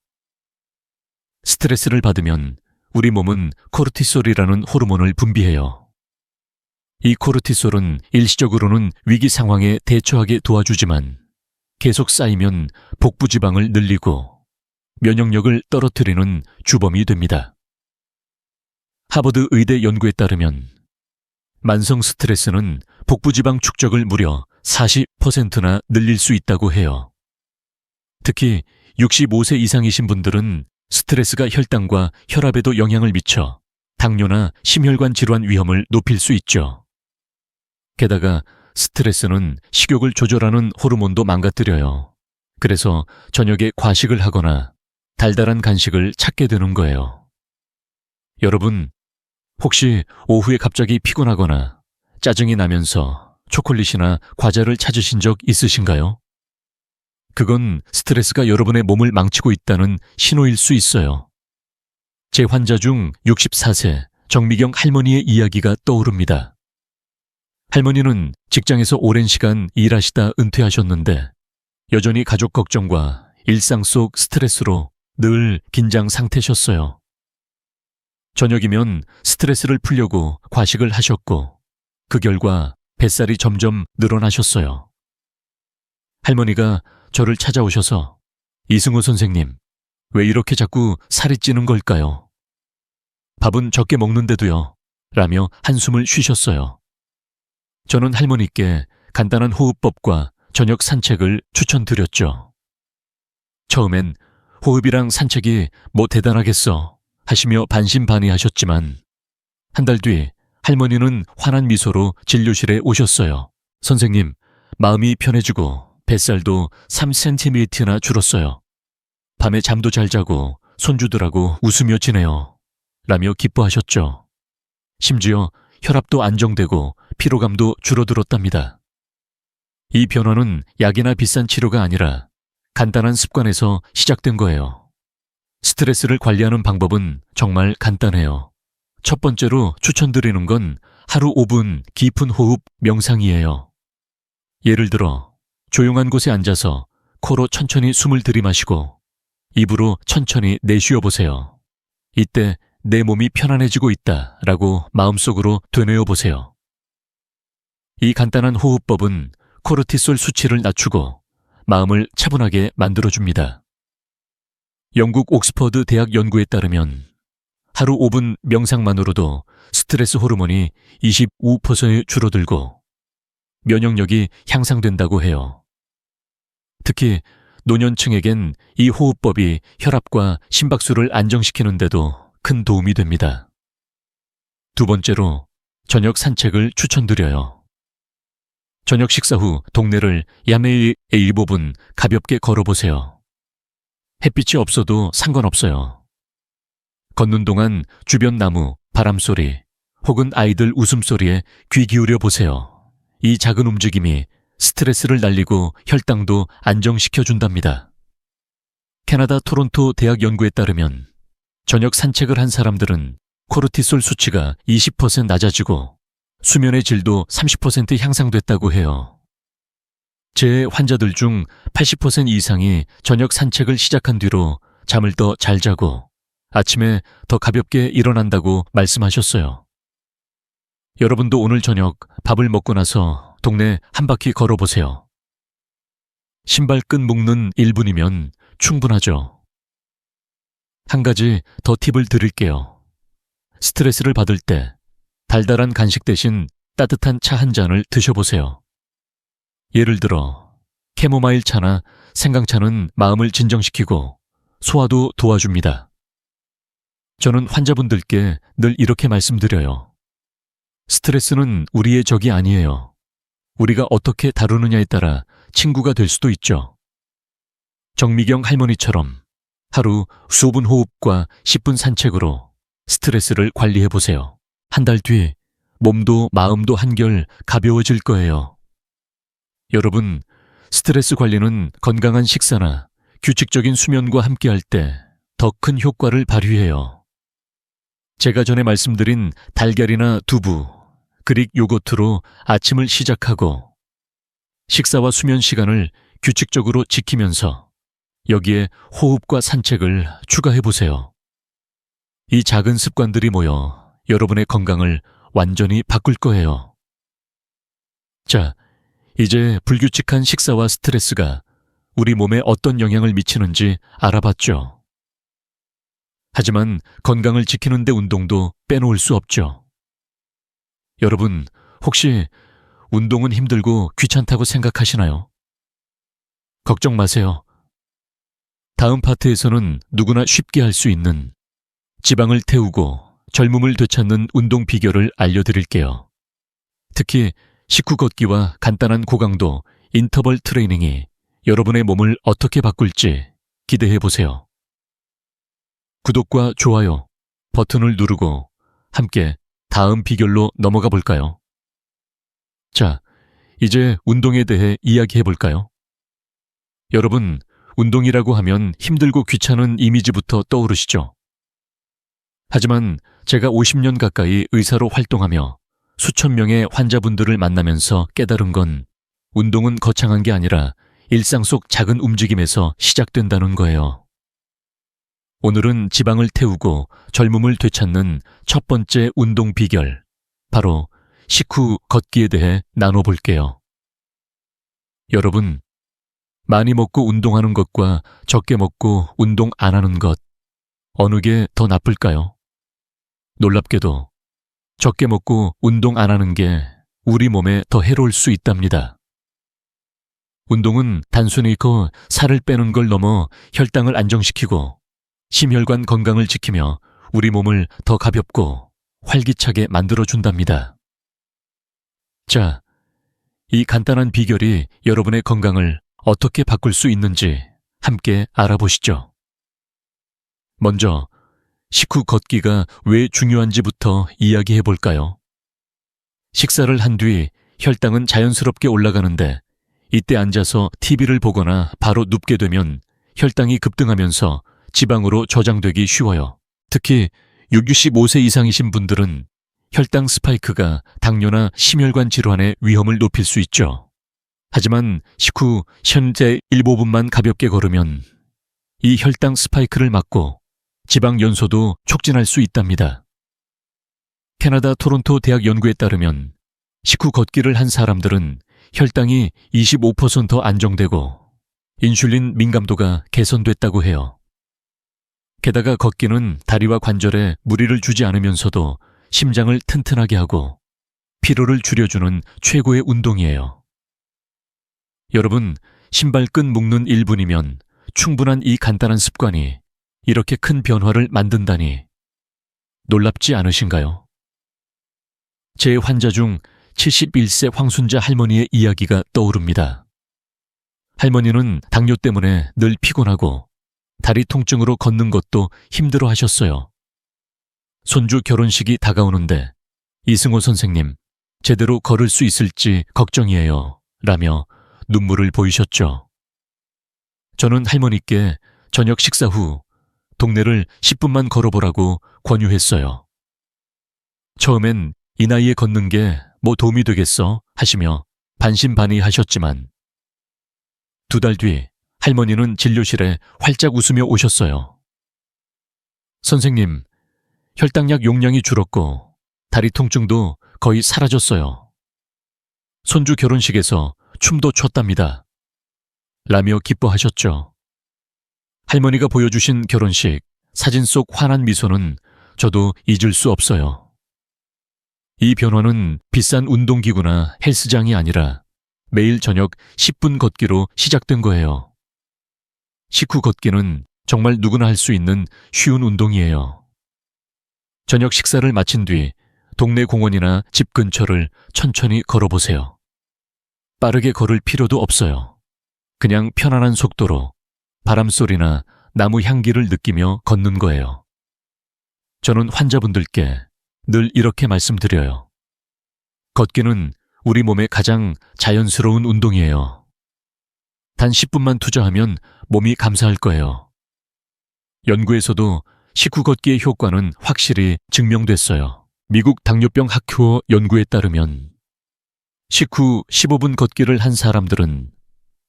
스트레스를 받으면 우리 몸은 코르티솔이라는 호르몬을 분비해요. 이 코르티솔은 일시적으로는 위기 상황에 대처하게 도와주지만 계속 쌓이면 복부 지방을 늘리고 면역력을 떨어뜨리는 주범이 됩니다. 하버드 의대 연구에 따르면 만성 스트레스는 복부지방 축적을 무려 40%나 늘릴 수 있다고 해요. 특히 65세 이상이신 분들은 스트레스가 혈당과 혈압에도 영향을 미쳐 당뇨나 심혈관 질환 위험을 높일 수 있죠. 게다가 스트레스는 식욕을 조절하는 호르몬도 망가뜨려요. 그래서 저녁에 과식을 하거나 달달한 간식을 찾게 되는 거예요. 여러분, 혹시 오후에 갑자기 피곤하거나 짜증이 나면서 초콜릿이나 과자를 찾으신 적 있으신가요? 그건 스트레스가 여러분의 몸을 망치고 있다는 신호일 수 있어요. 제 환자 중 64세 정미경 할머니의 이야기가 떠오릅니다. 할머니는 직장에서 오랜 시간 일하시다 은퇴하셨는데 여전히 가족 걱정과 일상 속 스트레스로 늘 긴장 상태셨어요. 저녁이면 스트레스를 풀려고 과식을 하셨고 그 결과 뱃살이 점점 늘어나셨어요. 할머니가 저를 찾아오셔서 이승호 선생님, 왜 이렇게 자꾸 살이 찌는 걸까요? 밥은 적게 먹는데도요. 라며 한숨을 쉬셨어요. 저는 할머니께 간단한 호흡법과 저녁 산책을 추천드렸죠. 처음엔 호흡이랑 산책이 뭐 대단하겠어 하시며 반신반의하셨지만 한 달 뒤 할머니는 환한 미소로 진료실에 오셨어요. 선생님, 마음이 편해지고 뱃살도 3cm나 줄었어요. 밤에 잠도 잘 자고 손주들하고 웃으며 지내요. 라며 기뻐하셨죠. 심지어 혈압도 안정되고 피로감도 줄어들었답니다. 이 변화는 약이나 비싼 치료가 아니라 간단한 습관에서 시작된 거예요. 스트레스를 관리하는 방법은 정말 간단해요. 첫 번째로 추천드리는 건 하루 5분 깊은 호흡 명상이에요. 예를 들어 조용한 곳에 앉아서 코로 천천히 숨을 들이마시고 입으로 천천히 내쉬어 보세요. 이때 내 몸이 편안해지고 있다라고 마음속으로 되뇌어 보세요. 이 간단한 호흡법은 코르티솔 수치를 낮추고 마음을 차분하게 만들어줍니다. 영국 옥스퍼드 대학 연구에 따르면 하루 5분 명상만으로도 스트레스 호르몬이 25% 줄어들고 면역력이 향상된다고 해요. 특히 노년층에겐 이 호흡법이 혈압과 심박수를 안정시키는데도 큰 도움이 됩니다. 두 번째로 저녁 산책을 추천드려요. 저녁 식사 후 동네를 야매의 일부분 가볍게 걸어보세요. 햇빛이 없어도 상관없어요. 걷는 동안 주변 나무, 바람소리 혹은 아이들 웃음소리에 귀 기울여 보세요. 이 작은 움직임이 스트레스를 날리고 혈당도 안정시켜준답니다. 캐나다 토론토 대학 연구에 따르면 저녁 산책을 한 사람들은 코르티솔 수치가 20% 낮아지고 수면의 질도 30% 향상됐다고 해요. 제 환자들 중 80% 이상이 저녁 산책을 시작한 뒤로 잠을 더 잘 자고 아침에 더 가볍게 일어난다고 말씀하셨어요. 여러분도 오늘 저녁 밥을 먹고 나서 동네 한 바퀴 걸어보세요. 신발끈 묶는 1분이면 충분하죠. 한 가지 더 팁을 드릴게요. 스트레스를 받을 때 달달한 간식 대신 따뜻한 차 한 잔을 드셔보세요. 예를 들어 캐모마일 차나 생강차는 마음을 진정시키고 소화도 도와줍니다. 저는 환자분들께 늘 이렇게 말씀드려요. 스트레스는 우리의 적이 아니에요. 우리가 어떻게 다루느냐에 따라 친구가 될 수도 있죠. 정미경 할머니처럼 하루 수분 호흡과 10분 산책으로 스트레스를 관리해보세요. 한 달 뒤 몸도 마음도 한결 가벼워질 거예요. 여러분, 스트레스 관리는 건강한 식사나 규칙적인 수면과 함께할 때 더 큰 효과를 발휘해요. 제가 전에 말씀드린 달걀이나 두부, 그릭 요거트로 아침을 시작하고 식사와 수면 시간을 규칙적으로 지키면서 여기에 호흡과 산책을 추가해보세요. 이 작은 습관들이 모여 여러분의 건강을 완전히 바꿀 거예요. 자, 이제 불규칙한 식사와 스트레스가 우리 몸에 어떤 영향을 미치는지 알아봤죠. 하지만 건강을 지키는 데 운동도 빼놓을 수 없죠. 여러분, 혹시 운동은 힘들고 귀찮다고 생각하시나요? 걱정 마세요. 다음 파트에서는 누구나 쉽게 할 수 있는 지방을 태우고 젊음을 되찾는 운동 비결을 알려드릴게요. 특히 식후 걷기와 간단한 고강도 인터벌 트레이닝이 여러분의 몸을 어떻게 바꿀지 기대해 보세요. 구독과 좋아요 버튼을 누르고 함께 다음 비결로 넘어가 볼까요? 자, 이제 운동에 대해 이야기해 볼까요? 여러분, 운동이라고 하면 힘들고 귀찮은 이미지부터 떠오르시죠? 하지만 제가 50년 가까이 의사로 활동하며 수천 명의 환자분들을 만나면서 깨달은 건 운동은 거창한 게 아니라 일상 속 작은 움직임에서 시작된다는 거예요. 오늘은 지방을 태우고 젊음을 되찾는 첫 번째 운동 비결, 바로 식후 걷기에 대해 나눠볼게요. 여러분, 많이 먹고 운동하는 것과 적게 먹고 운동 안 하는 것, 어느 게 더 나쁠까요? 놀랍게도 적게 먹고 운동 안 하는 게 우리 몸에 더 해로울 수 있답니다. 운동은 단순히 살을 빼는 걸 넘어 혈당을 안정시키고 심혈관 건강을 지키며 우리 몸을 더 가볍고 활기차게 만들어준답니다. 자, 이 간단한 비결이 여러분의 건강을 어떻게 바꿀 수 있는지 함께 알아보시죠. 먼저 식후 걷기가 왜 중요한지부터 이야기해 볼까요? 식사를 한 뒤 혈당은 자연스럽게 올라가는데 이때 앉아서 TV를 보거나 바로 눕게 되면 혈당이 급등하면서 지방으로 저장되기 쉬워요. 특히 65세 이상이신 분들은 혈당 스파이크가 당뇨나 심혈관 질환의 위험을 높일 수 있죠. 하지만 식후 현재 15분만 가볍게 걸으면 이 혈당 스파이크를 막고 지방 연소도 촉진할 수 있답니다. 캐나다 토론토 대학 연구에 따르면 식후 걷기를 한 사람들은 혈당이 25% 안정되고 인슐린 민감도가 개선됐다고 해요. 게다가 걷기는 다리와 관절에 무리를 주지 않으면서도 심장을 튼튼하게 하고 피로를 줄여주는 최고의 운동이에요. 여러분, 신발끈 묶는 1분이면 충분한 이 간단한 습관이 이렇게 큰 변화를 만든다니 놀랍지 않으신가요? 제 환자 중 71세 황순자 할머니의 이야기가 떠오릅니다. 할머니는 당뇨 때문에 늘 피곤하고 다리 통증으로 걷는 것도 힘들어 하셨어요. 손주 결혼식이 다가오는데 이승호 선생님, 제대로 걸을 수 있을지 걱정이에요. 라며 눈물을 보이셨죠. 저는 할머니께 저녁 식사 후 동네를 10분만 걸어보라고 권유했어요. 처음엔 이 나이에 걷는 게 뭐 도움이 되겠어 하시며 반신반의하셨지만 2달 뒤 할머니는 진료실에 활짝 웃으며 오셨어요. 선생님, 혈당약 용량이 줄었고 다리 통증도 거의 사라졌어요. 손주 결혼식에서 춤도 췄답니다. 라며 기뻐하셨죠. 할머니가 보여주신 결혼식 사진 속 환한 미소는 저도 잊을 수 없어요. 이 변화는 비싼 운동기구나 헬스장이 아니라 매일 저녁 10분 걷기로 시작된 거예요. 식후 걷기는 정말 누구나 할 수 있는 쉬운 운동이에요. 저녁 식사를 마친 뒤 동네 공원이나 집 근처를 천천히 걸어보세요. 빠르게 걸을 필요도 없어요. 그냥 편안한 속도로 바람소리나 나무 향기를 느끼며 걷는 거예요. 저는 환자분들께 늘 이렇게 말씀드려요. 걷기는 우리 몸의 가장 자연스러운 운동이에요. 단 10분만 투자하면 몸이 감사할 거예요. 연구에서도 식후 걷기의 효과는 확실히 증명됐어요. 미국 당뇨병 학회 연구에 따르면 식후 15분 걷기를 한 사람들은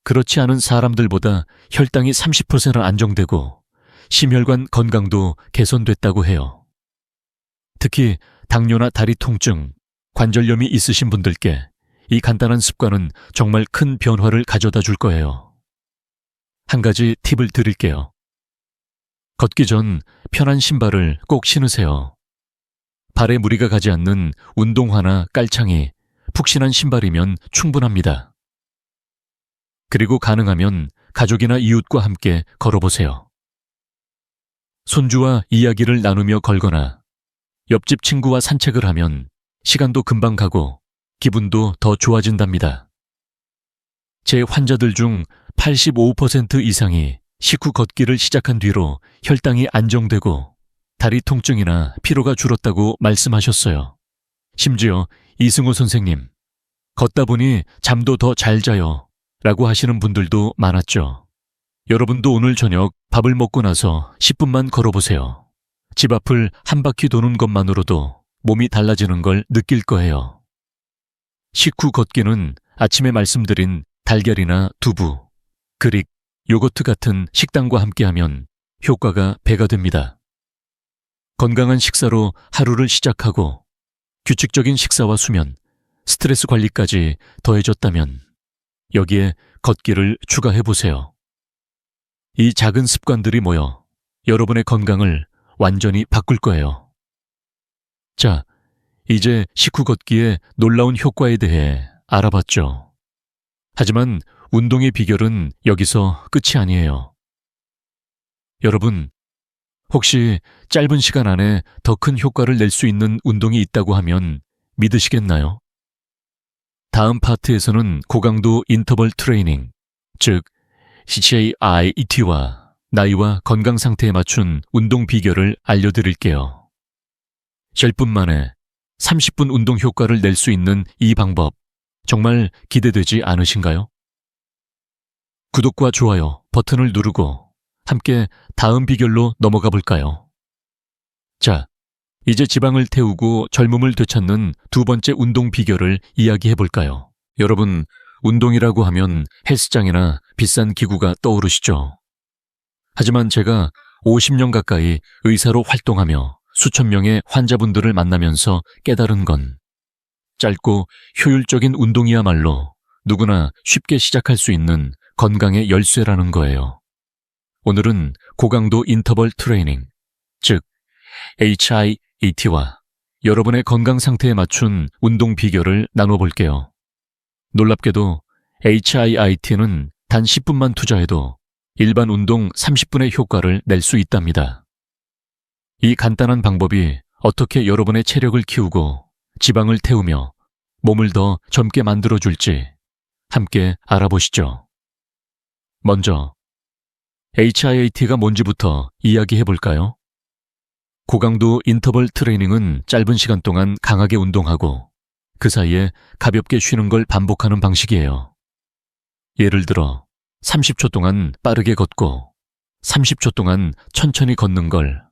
그렇지 않은 사람들보다 혈당이 30% 안정되고 심혈관 건강도 개선됐다고 해요. 특히 당뇨나 다리 통증, 관절염이 있으신 분들께 이 간단한 습관은 정말 큰 변화를 가져다 줄 거예요. 한 가지 팁을 드릴게요. 걷기 전 편한 신발을 꼭 신으세요. 발에 무리가 가지 않는 운동화나 깔창이 푹신한 신발이면 충분합니다. 그리고 가능하면 가족이나 이웃과 함께 걸어보세요. 손주와 이야기를 나누며 걸거나 옆집 친구와 산책을 하면 시간도 금방 가고 기분도 더 좋아진답니다. 제 환자들 중 85% 이상이 식후 걷기를 시작한 뒤로 혈당이 안정되고 다리 통증이나 피로가 줄었다고 말씀하셨어요. 심지어 이승호 선생님, 걷다 보니 잠도 더 잘 자요 라고 하시는 분들도 많았죠. 여러분도 오늘 저녁 밥을 먹고 나서 10분만 걸어보세요. 집 앞을 한 바퀴 도는 것만으로도 몸이 달라지는 걸 느낄 거예요. 식후 걷기는 아침에 말씀드린 달걀이나 두부, 그릭, 요거트 같은 식단과 함께하면 효과가 배가 됩니다. 건강한 식사로 하루를 시작하고 규칙적인 식사와 수면, 스트레스 관리까지 더해졌다면 여기에 걷기를 추가해보세요. 이 작은 습관들이 모여 여러분의 건강을 완전히 바꿀 거예요. 자, 이제 식후 걷기의 놀라운 효과에 대해 알아봤죠. 하지만 운동의 비결은 여기서 끝이 아니에요. 여러분, 혹시 짧은 시간 안에 더 큰 효과를 낼 수 있는 운동이 있다고 하면 믿으시겠나요? 다음 파트에서는 고강도 인터벌 트레이닝, 즉 HIIT와 나이와 건강 상태에 맞춘 운동 비결을 알려드릴게요. 10분 만에 30분 운동 효과를 낼 수 있는 이 방법, 정말 기대되지 않으신가요? 구독과 좋아요 버튼을 누르고 함께 다음 비결로 넘어가 볼까요? 자, 이제 지방을 태우고 젊음을 되찾는 두 번째 운동 비결을 이야기해 볼까요? 여러분, 운동이라고 하면 헬스장이나 비싼 기구가 떠오르시죠? 하지만 제가 50년 가까이 의사로 활동하며 수천 명의 환자분들을 만나면서 깨달은 건 짧고 효율적인 운동이야말로 누구나 쉽게 시작할 수 있는 건강의 열쇠라는 거예요. 오늘은 고강도 인터벌 트레이닝, 즉 HIIT와 여러분의 건강 상태에 맞춘 운동 비결을 나눠볼게요. 놀랍게도 HIIT는 단 10분만 투자해도 일반 운동 30분의 효과를 낼 수 있답니다. 이 간단한 방법이 어떻게 여러분의 체력을 키우고 지방을 태우며 몸을 더 젊게 만들어줄지 함께 알아보시죠. 먼저 HIIT가 뭔지부터 이야기해 볼까요? 고강도 인터벌 트레이닝은 짧은 시간 동안 강하게 운동하고 그 사이에 가볍게 쉬는 걸 반복하는 방식이에요. 예를 들어 30초 동안 빠르게 걷고 30초 동안 천천히 걷는 걸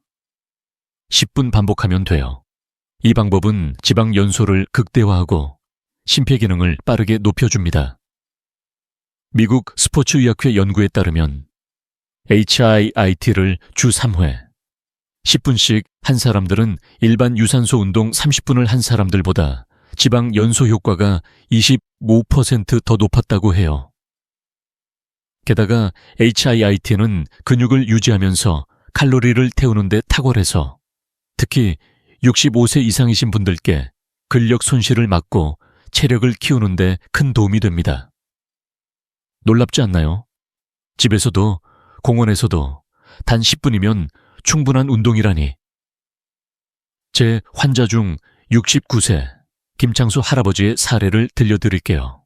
10분 반복하면 돼요. 이 방법은 지방 연소를 극대화하고 심폐기능을 빠르게 높여줍니다. 미국 스포츠의학회 연구에 따르면 HIIT를 주 3회, 10분씩 한 사람들은 일반 유산소 운동 30분을 한 사람들보다 지방 연소 효과가 25% 더 높았다고 해요. 게다가 HIIT는 근육을 유지하면서 칼로리를 태우는 데 탁월해서 특히 65세 이상이신 분들께 근력 손실을 막고 체력을 키우는 데 큰 도움이 됩니다. 놀랍지 않나요? 집에서도 공원에서도 단 10분이면 충분한 운동이라니. 제 환자 중 69세 김창수 할아버지의 사례를 들려드릴게요.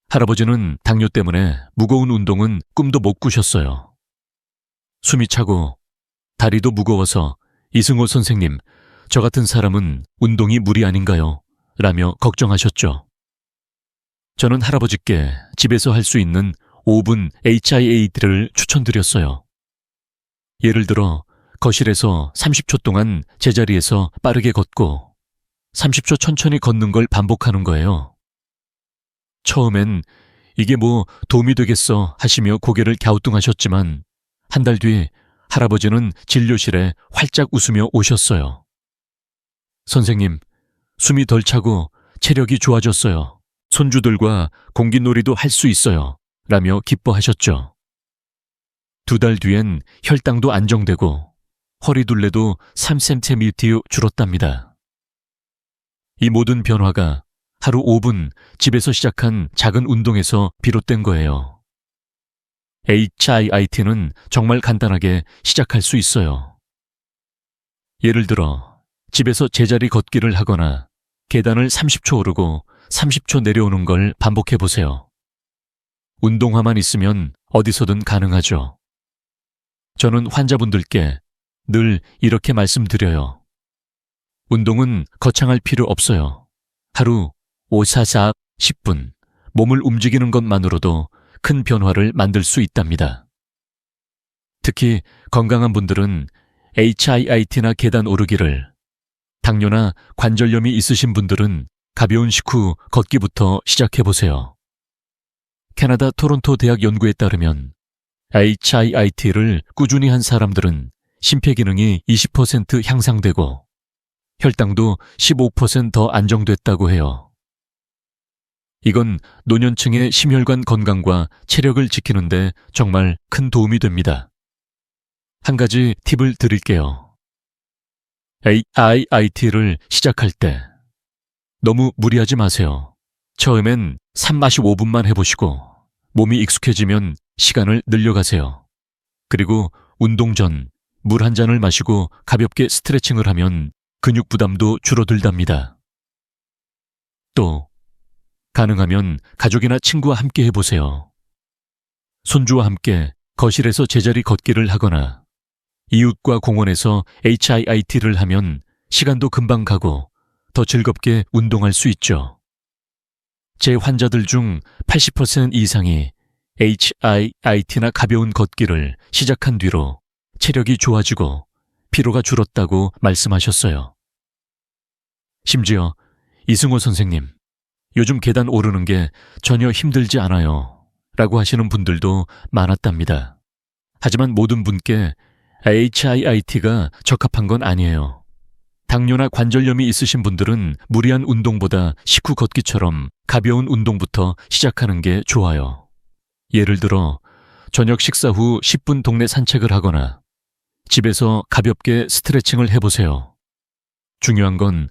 할아버지는 당뇨 때문에 무거운 운동은 꿈도 못 꾸셨어요. 숨이 차고 다리도 무거워서 이승호 선생님, 저 같은 사람은 운동이 무리 아닌가요? 라며 걱정하셨죠. 저는 할아버지께 집에서 할 수 있는 5분 HIIT를 추천드렸어요. 예를 들어 거실에서 30초 동안 제자리에서 빠르게 걷고 30초 천천히 걷는 걸 반복하는 거예요. 처음엔 이게 뭐 도움이 되겠어 하시며 고개를 갸우뚱하셨지만 한 달 뒤 할아버지는 진료실에 활짝 웃으며 오셨어요. 선생님, 숨이 덜 차고 체력이 좋아졌어요. 손주들과 공기놀이도 할 수 있어요. 라며 기뻐하셨죠. 2달 뒤엔 혈당도 안정되고 허리둘레도 3cm 줄었답니다. 이 모든 변화가 하루 5분 집에서 시작한 작은 운동에서 비롯된 거예요. HIIT는 정말 간단하게 시작할 수 있어요. 예를 들어 집에서 제자리 걷기를 하거나 계단을 30초 오르고 30초 내려오는 걸 반복해 보세요. 운동화만 있으면 어디서든 가능하죠. 저는 환자분들께 늘 이렇게 말씀드려요. 운동은 거창할 필요 없어요. 하루 544 10분 몸을 움직이는 것만으로도 큰 변화를 만들 수 있답니다. 특히 건강한 분들은 HIIT나 계단 오르기를, 당뇨나 관절염이 있으신 분들은 가벼운 식후 걷기부터 시작해보세요. 캐나다 토론토 대학 연구에 따르면 HIIT를 꾸준히 한 사람들은 심폐기능이 20% 향상되고 혈당도 15% 안정됐다고 해요. 이건 노년층의 심혈관 건강과 체력을 지키는데 정말 큰 도움이 됩니다. 한 가지 팁을 드릴게요. HIIT를 시작할 때 너무 무리하지 마세요. 처음엔 3-5분만 해보시고 몸이 익숙해지면 시간을 늘려가세요. 그리고 운동 전 물 한 잔을 마시고 가볍게 스트레칭을 하면 근육 부담도 줄어들답니다. 또 가능하면 가족이나 친구와 함께 해보세요. 손주와 함께 거실에서 제자리 걷기를 하거나 이웃과 공원에서 HIIT를 하면 시간도 금방 가고 더 즐겁게 운동할 수 있죠. 제 환자들 중 80% 이상이 HIIT나 가벼운 걷기를 시작한 뒤로 체력이 좋아지고 피로가 줄었다고 말씀하셨어요. 심지어 이승호 선생님, 요즘 계단 오르는 게 전혀 힘들지 않아요 라고 하시는 분들도 많았답니다. 하지만 모든 분께 HIIT가 적합한 건 아니에요. 당뇨나 관절염이 있으신 분들은 무리한 운동보다 식후 걷기처럼 가벼운 운동부터 시작하는 게 좋아요. 예를 들어 저녁 식사 후 10분 동네 산책을 하거나 집에서 가볍게 스트레칭을 해보세요. 중요한 건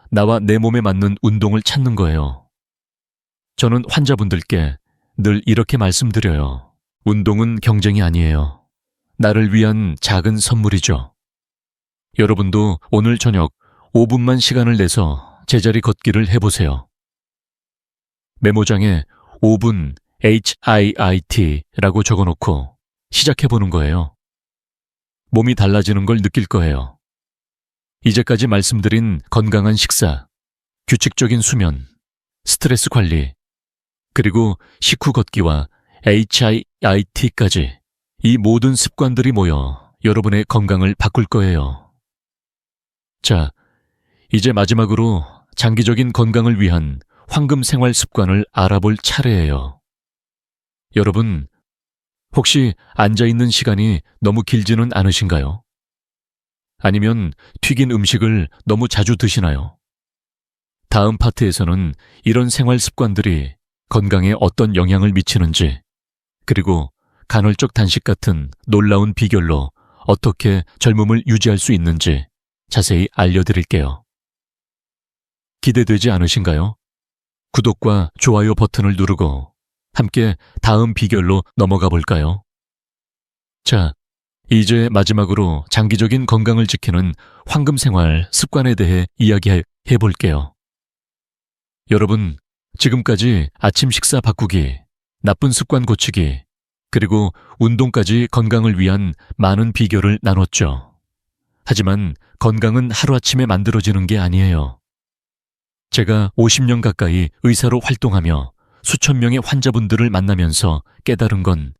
나와 내 몸에 맞는 운동을 찾는 거예요. 저는 환자분들께 늘 이렇게 말씀드려요. 운동은 경쟁이 아니에요. 나를 위한 작은 선물이죠. 여러분도 오늘 저녁 5분만 시간을 내서 제자리 걷기를 해보세요. 메모장에 5분 HIIT라고 적어놓고 시작해보는 거예요. 몸이 달라지는 걸 느낄 거예요. 이제까지 말씀드린 건강한 식사, 규칙적인 수면, 스트레스 관리, 그리고 식후 걷기와 HIIT까지 이 모든 습관들이 모여 여러분의 건강을 바꿀 거예요. 자, 이제 마지막으로 장기적인 건강을 위한 황금 생활 습관을 알아볼 차례예요. 여러분, 혹시 앉아있는 시간이 너무 길지는 않으신가요? 아니면 튀긴 음식을 너무 자주 드시나요? 다음 파트에서는 이런 생활 습관들이 건강에 어떤 영향을 미치는지, 그리고 간헐적 단식 같은 놀라운 비결로 어떻게 젊음을 유지할 수 있는지 자세히 알려드릴게요. 기대되지 않으신가요? 구독과 좋아요 버튼을 누르고 함께 다음 비결로 넘어가 볼까요? 자, 이제 마지막으로 장기적인 건강을 지키는 황금 생활 습관에 대해 이야기해 볼게요. 여러분, 지금까지 아침 식사 바꾸기, 나쁜 습관 고치기, 그리고 운동까지 건강을 위한 많은 비결을 나눴죠. 하지만 건강은 하루아침에 만들어지는 게 아니에요. 제가 50년 가까이 의사로 활동하며 수천 명의 환자분들을 만나면서 깨달은 건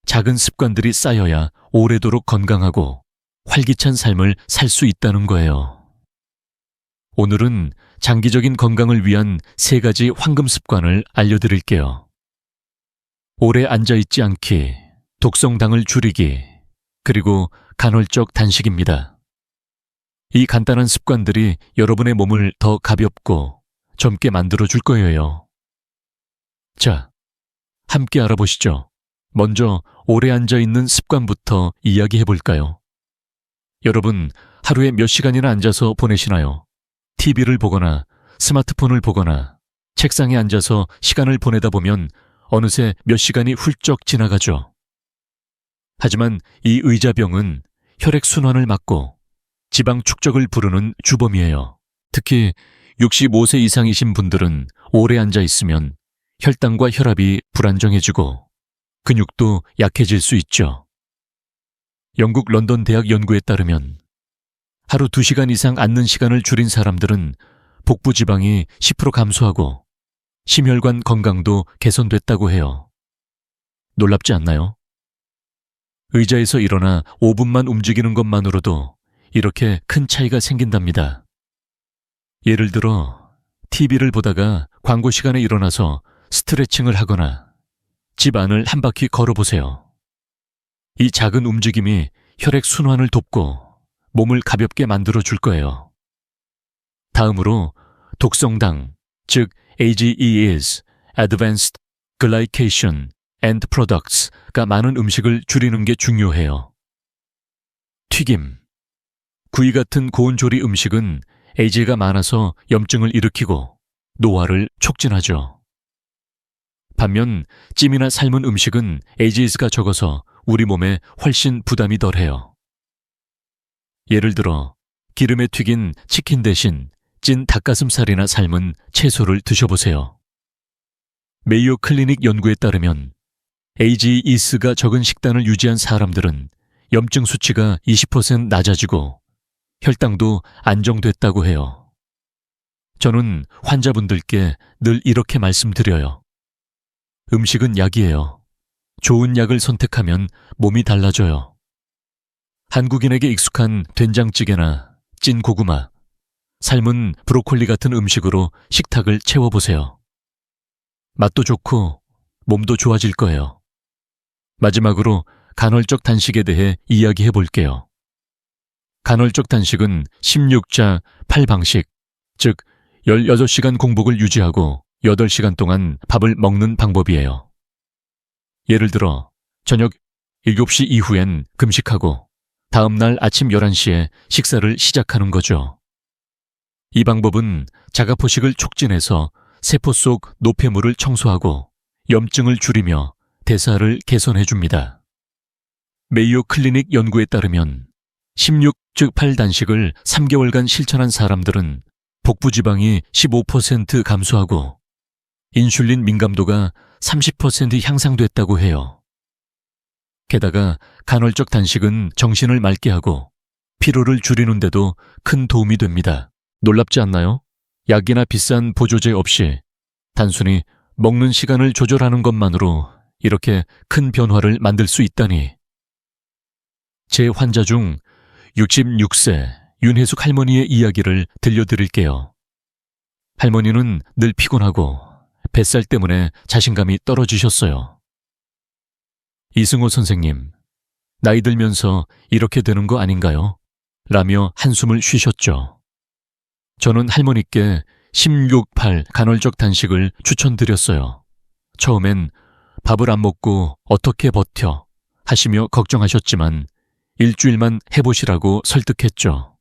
작은 습관들이 쌓여야 오래도록 건강하고 활기찬 삶을 살 수 있다는 거예요. 오늘은 장기적인 건강을 위한 3가지 황금 습관을 알려드릴게요. 오래 앉아있지 않기, 독성당을 줄이기, 그리고 간헐적 단식입니다. 이 간단한 습관들이 여러분의 몸을 더 가볍고 젊게 만들어 줄 거예요. 자, 함께 알아보시죠. 먼저 오래 앉아 있는 습관부터 이야기해 볼까요? 여러분, 하루에 몇 시간이나 앉아서 보내시나요? TV를 보거나 스마트폰을 보거나 책상에 앉아서 시간을 보내다 보면 어느새 몇 시간이 훌쩍 지나가죠. 하지만 이 의자병은 혈액순환을 막고 지방 축적을 부르는 주범이에요. 특히 65세 이상이신 분들은 오래 앉아 있으면 혈당과 혈압이 불안정해지고 근육도 약해질 수 있죠. 영국 런던 대학 연구에 따르면 하루 2시간 이상 앉는 시간을 줄인 사람들은 복부 지방이 10% 감소하고 심혈관 건강도 개선됐다고 해요. 놀랍지 않나요? 의자에서 일어나 5분만 움직이는 것만으로도 이렇게 큰 차이가 생긴답니다. 예를 들어 TV를 보다가 광고 시간에 일어나서 스트레칭을 하거나 집 안을 한 바퀴 걸어보세요. 이 작은 움직임이 혈액 순환을 돕고 몸을 가볍게 만들어 줄 거예요. 다음으로 독성당, 즉 AGEs, Advanced Glycation and Products가 많은 음식을 줄이는 게 중요해요. 튀김, 구이 같은 고온 조리 음식은 AG가 많아서 염증을 일으키고 노화를 촉진하죠. 반면 찜이나 삶은 음식은 AGEs가 적어서 우리 몸에 훨씬 부담이 덜해요. 예를 들어 기름에 튀긴 치킨 대신 찐 닭가슴살이나 삶은 채소를 드셔보세요. 메이오 클리닉 연구에 따르면 AGEs가 적은 식단을 유지한 사람들은 염증 수치가 20% 낮아지고 혈당도 안정됐다고 해요. 저는 환자분들께 늘 이렇게 말씀드려요. 음식은 약이에요. 좋은 약을 선택하면 몸이 달라져요. 한국인에게 익숙한 된장찌개나 찐 고구마, 삶은 브로콜리 같은 음식으로 식탁을 채워보세요. 맛도 좋고 몸도 좋아질 거예요. 마지막으로 간헐적 단식에 대해 이야기해 볼게요. 간헐적 단식은 16자 8방식, 즉 16시간 공복을 유지하고 8시간 동안 밥을 먹는 방법이에요. 예를 들어 저녁 7시 이후엔 금식하고 다음날 아침 11시에 식사를 시작하는 거죠. 이 방법은 자가포식을 촉진해서 세포 속 노폐물을 청소하고 염증을 줄이며 대사를 개선해 줍니다. 메이오 클리닉 연구에 따르면 16, 즉 8단식을 3개월간 실천한 사람들은 복부 지방이 15% 감소하고 인슐린 민감도가 30% 향상됐다고 해요. 게다가 간헐적 단식은 정신을 맑게 하고 피로를 줄이는데도 큰 도움이 됩니다. 놀랍지 않나요? 약이나 비싼 보조제 없이 단순히 먹는 시간을 조절하는 것만으로 이렇게 큰 변화를 만들 수 있다니. 제 환자 중 66세 윤혜숙 할머니의 이야기를 들려드릴게요. 할머니는 늘 피곤하고 뱃살 때문에 자신감이 떨어지셨어요. 이승호 선생님, 나이 들면서 이렇게 되는 거 아닌가요? 라며 한숨을 쉬셨죠. 저는 할머니께 16-8 간헐적 단식을 추천드렸어요. 처음엔 밥을 안 먹고 어떻게 버텨 하시며 걱정하셨지만 일주일만 해보시라고 설득했죠.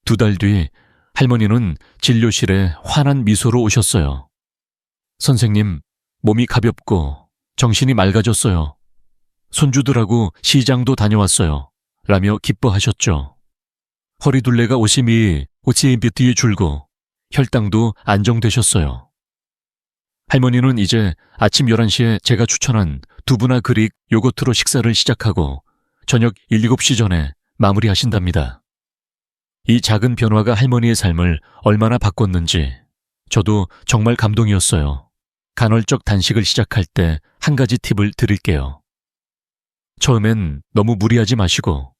2달 뒤 할머니는 진료실에 환한 미소로 오셨어요. 선생님, 몸이 가볍고 정신이 맑아졌어요. 손주들하고 시장도 다녀왔어요. 라며 기뻐하셨죠. 허리둘레가 52이 줄고 혈당도 안정되셨어요. 할머니는 이제 아침 11시에 제가 추천한 두부나 그릭, 요거트로 식사를 시작하고 저녁 7시 전에 마무리하신답니다. 이 작은 변화가 할머니의 삶을 얼마나 바꿨는지 저도 정말 감동이었어요. 간헐적 단식을 시작할 때 한 가지 팁을 드릴게요. 처음엔 너무 무리하지 마시고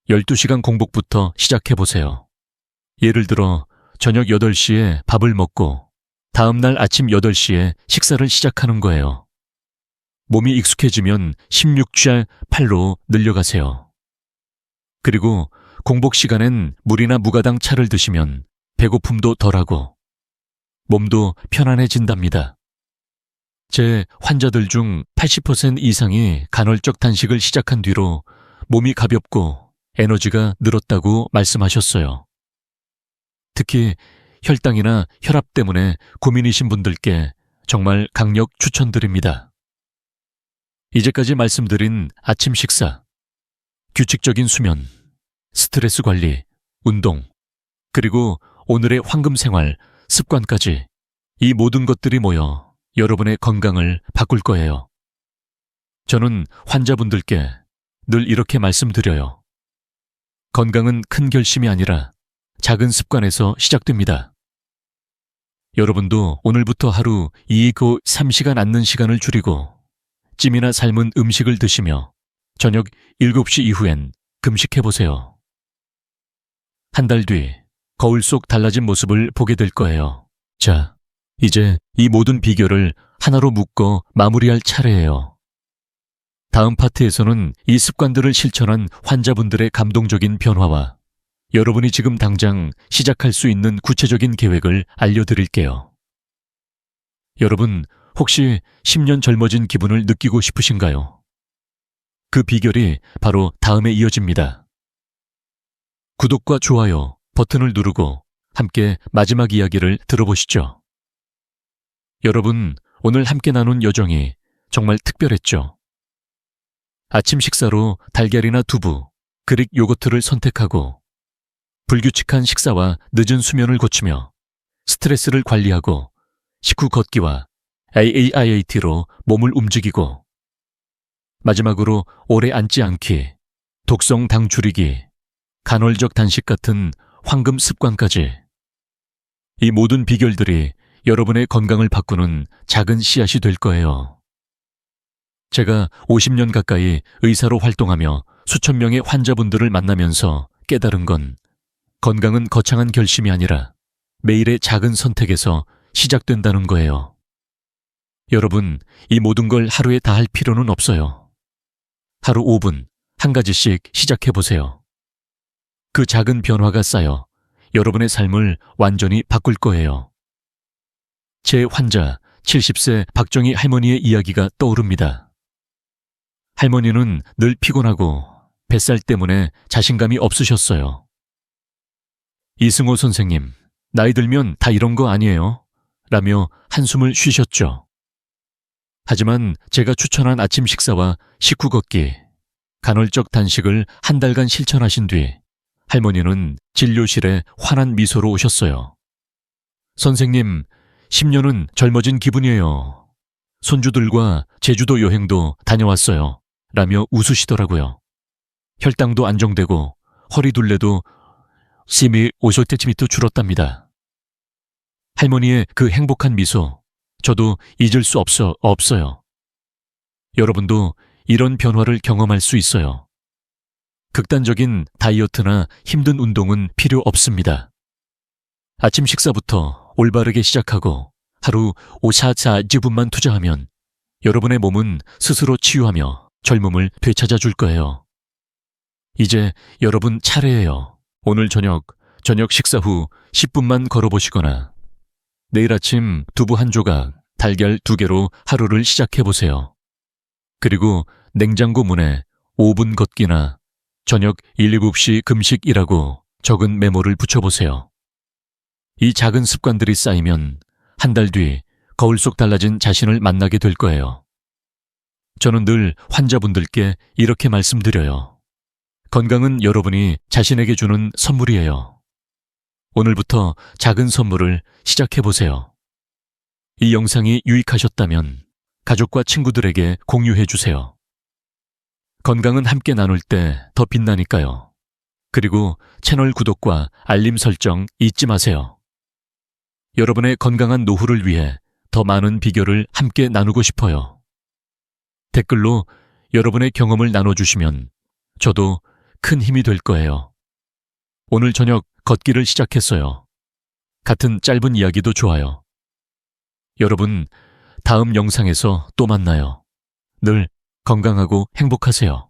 12시간 공복부터 시작해보세요. 예를 들어 저녁 8시에 밥을 먹고 다음날 아침 8시에 식사를 시작하는 거예요. 몸이 익숙해지면 16자 8로 늘려가세요. 그리고 공복 시간엔 물이나 무가당 차를 드시면 배고픔도 덜하고 몸도 편안해진답니다. 제 환자들 중 80% 이상이 간헐적 단식을 시작한 뒤로 몸이 가볍고 에너지가 늘었다고 말씀하셨어요. 특히 혈당이나 혈압 때문에 고민이신 분들께 정말 강력 추천드립니다. 이제까지 말씀드린 아침 식사, 규칙적인 수면, 스트레스 관리, 운동, 그리고 오늘의 황금 생활, 습관까지 이 모든 것들이 모여 여러분의 건강을 바꿀 거예요. 저는 환자분들께 늘 이렇게 말씀드려요. 건강은 큰 결심이 아니라 작은 습관에서 시작됩니다. 여러분도 오늘부터 하루 3시간 앉는 시간을 줄이고 찜이나 삶은 음식을 드시며 저녁 7시 이후엔 금식해보세요. 한 달 뒤 거울 속 달라진 모습을 보게 될 거예요. 자, 이제 이 모든 비결을 하나로 묶어 마무리할 차례예요. 다음 파트에서는 이 습관들을 실천한 환자분들의 감동적인 변화와 여러분이 지금 당장 시작할 수 있는 구체적인 계획을 알려드릴게요. 여러분, 혹시 10년 젊어진 기분을 느끼고 싶으신가요? 그 비결이 바로 다음에 이어집니다. 구독과 좋아요 버튼을 누르고 함께 마지막 이야기를 들어보시죠. 여러분, 오늘 함께 나눈 여정이 정말 특별했죠? 아침 식사로 달걀이나 두부, 그릭 요거트를 선택하고 불규칙한 식사와 늦은 수면을 고치며 스트레스를 관리하고 식후 걷기와 AAIAT로 몸을 움직이고 마지막으로 오래 앉지 않기, 독성 당 줄이기, 간헐적 단식 같은 황금 습관까지 이 모든 비결들이 여러분의 건강을 바꾸는 작은 씨앗이 될 거예요. 제가 50년 가까이 의사로 활동하며 수천 명의 환자분들을 만나면서 깨달은 건 건강은 거창한 결심이 아니라 매일의 작은 선택에서 시작된다는 거예요. 여러분, 이 모든 걸 하루에 다 할 필요는 없어요. 하루 5분, 한 가지씩 시작해보세요. 그 작은 변화가 쌓여 여러분의 삶을 완전히 바꿀 거예요. 제 환자 70세 박정희 할머니의 이야기가 떠오릅니다. 할머니는 늘 피곤하고 뱃살 때문에 자신감이 없으셨어요. 이승호 선생님, 나이 들면 다 이런 거 아니에요? 라며 한숨을 쉬셨죠. 하지만 제가 추천한 아침 식사와 식후 걷기, 간헐적 단식을 한 달간 실천하신 뒤 할머니는 진료실에 환한 미소로 오셨어요. 선생님, 10년은 젊어진 기분이에요. 손주들과 제주도 여행도 다녀왔어요. 라며 웃으시더라고요. 혈당도 안정되고 허리둘레도 심히 50cm 줄었답니다. 할머니의 그 행복한 미소, 저도 잊을 수 없어요. 여러분도 이런 변화를 경험할 수 있어요. 극단적인 다이어트나 힘든 운동은 필요 없습니다. 아침 식사부터 올바르게 시작하고 하루 5-10분만 투자하면 여러분의 몸은 스스로 치유하며 젊음을 되찾아 줄 거예요. 이제 여러분 차례예요. 오늘 저녁 식사 후 10분만 걸어보시거나 내일 아침 두부 한 조각, 달걀 2개로 하루를 시작해보세요. 그리고 냉장고 문에 5분 걷기나 저녁 7시 금식이라고 적은 메모를 붙여보세요. 이 작은 습관들이 쌓이면 한 달 뒤 거울 속 달라진 자신을 만나게 될 거예요. 저는 늘 환자분들께 이렇게 말씀드려요. 건강은 여러분이 자신에게 주는 선물이에요. 오늘부터 작은 선물을 시작해보세요. 이 영상이 유익하셨다면 가족과 친구들에게 공유해주세요. 건강은 함께 나눌 때 더 빛나니까요. 그리고 채널 구독과 알림 설정 잊지 마세요. 여러분의 건강한 노후를 위해 더 많은 비결을 함께 나누고 싶어요. 댓글로 여러분의 경험을 나눠주시면 저도 큰 힘이 될 거예요. 오늘 저녁 걷기를 시작했어요. 같은 짧은 이야기도 좋아요. 여러분, 다음 영상에서 또 만나요. 늘 건강하고 행복하세요.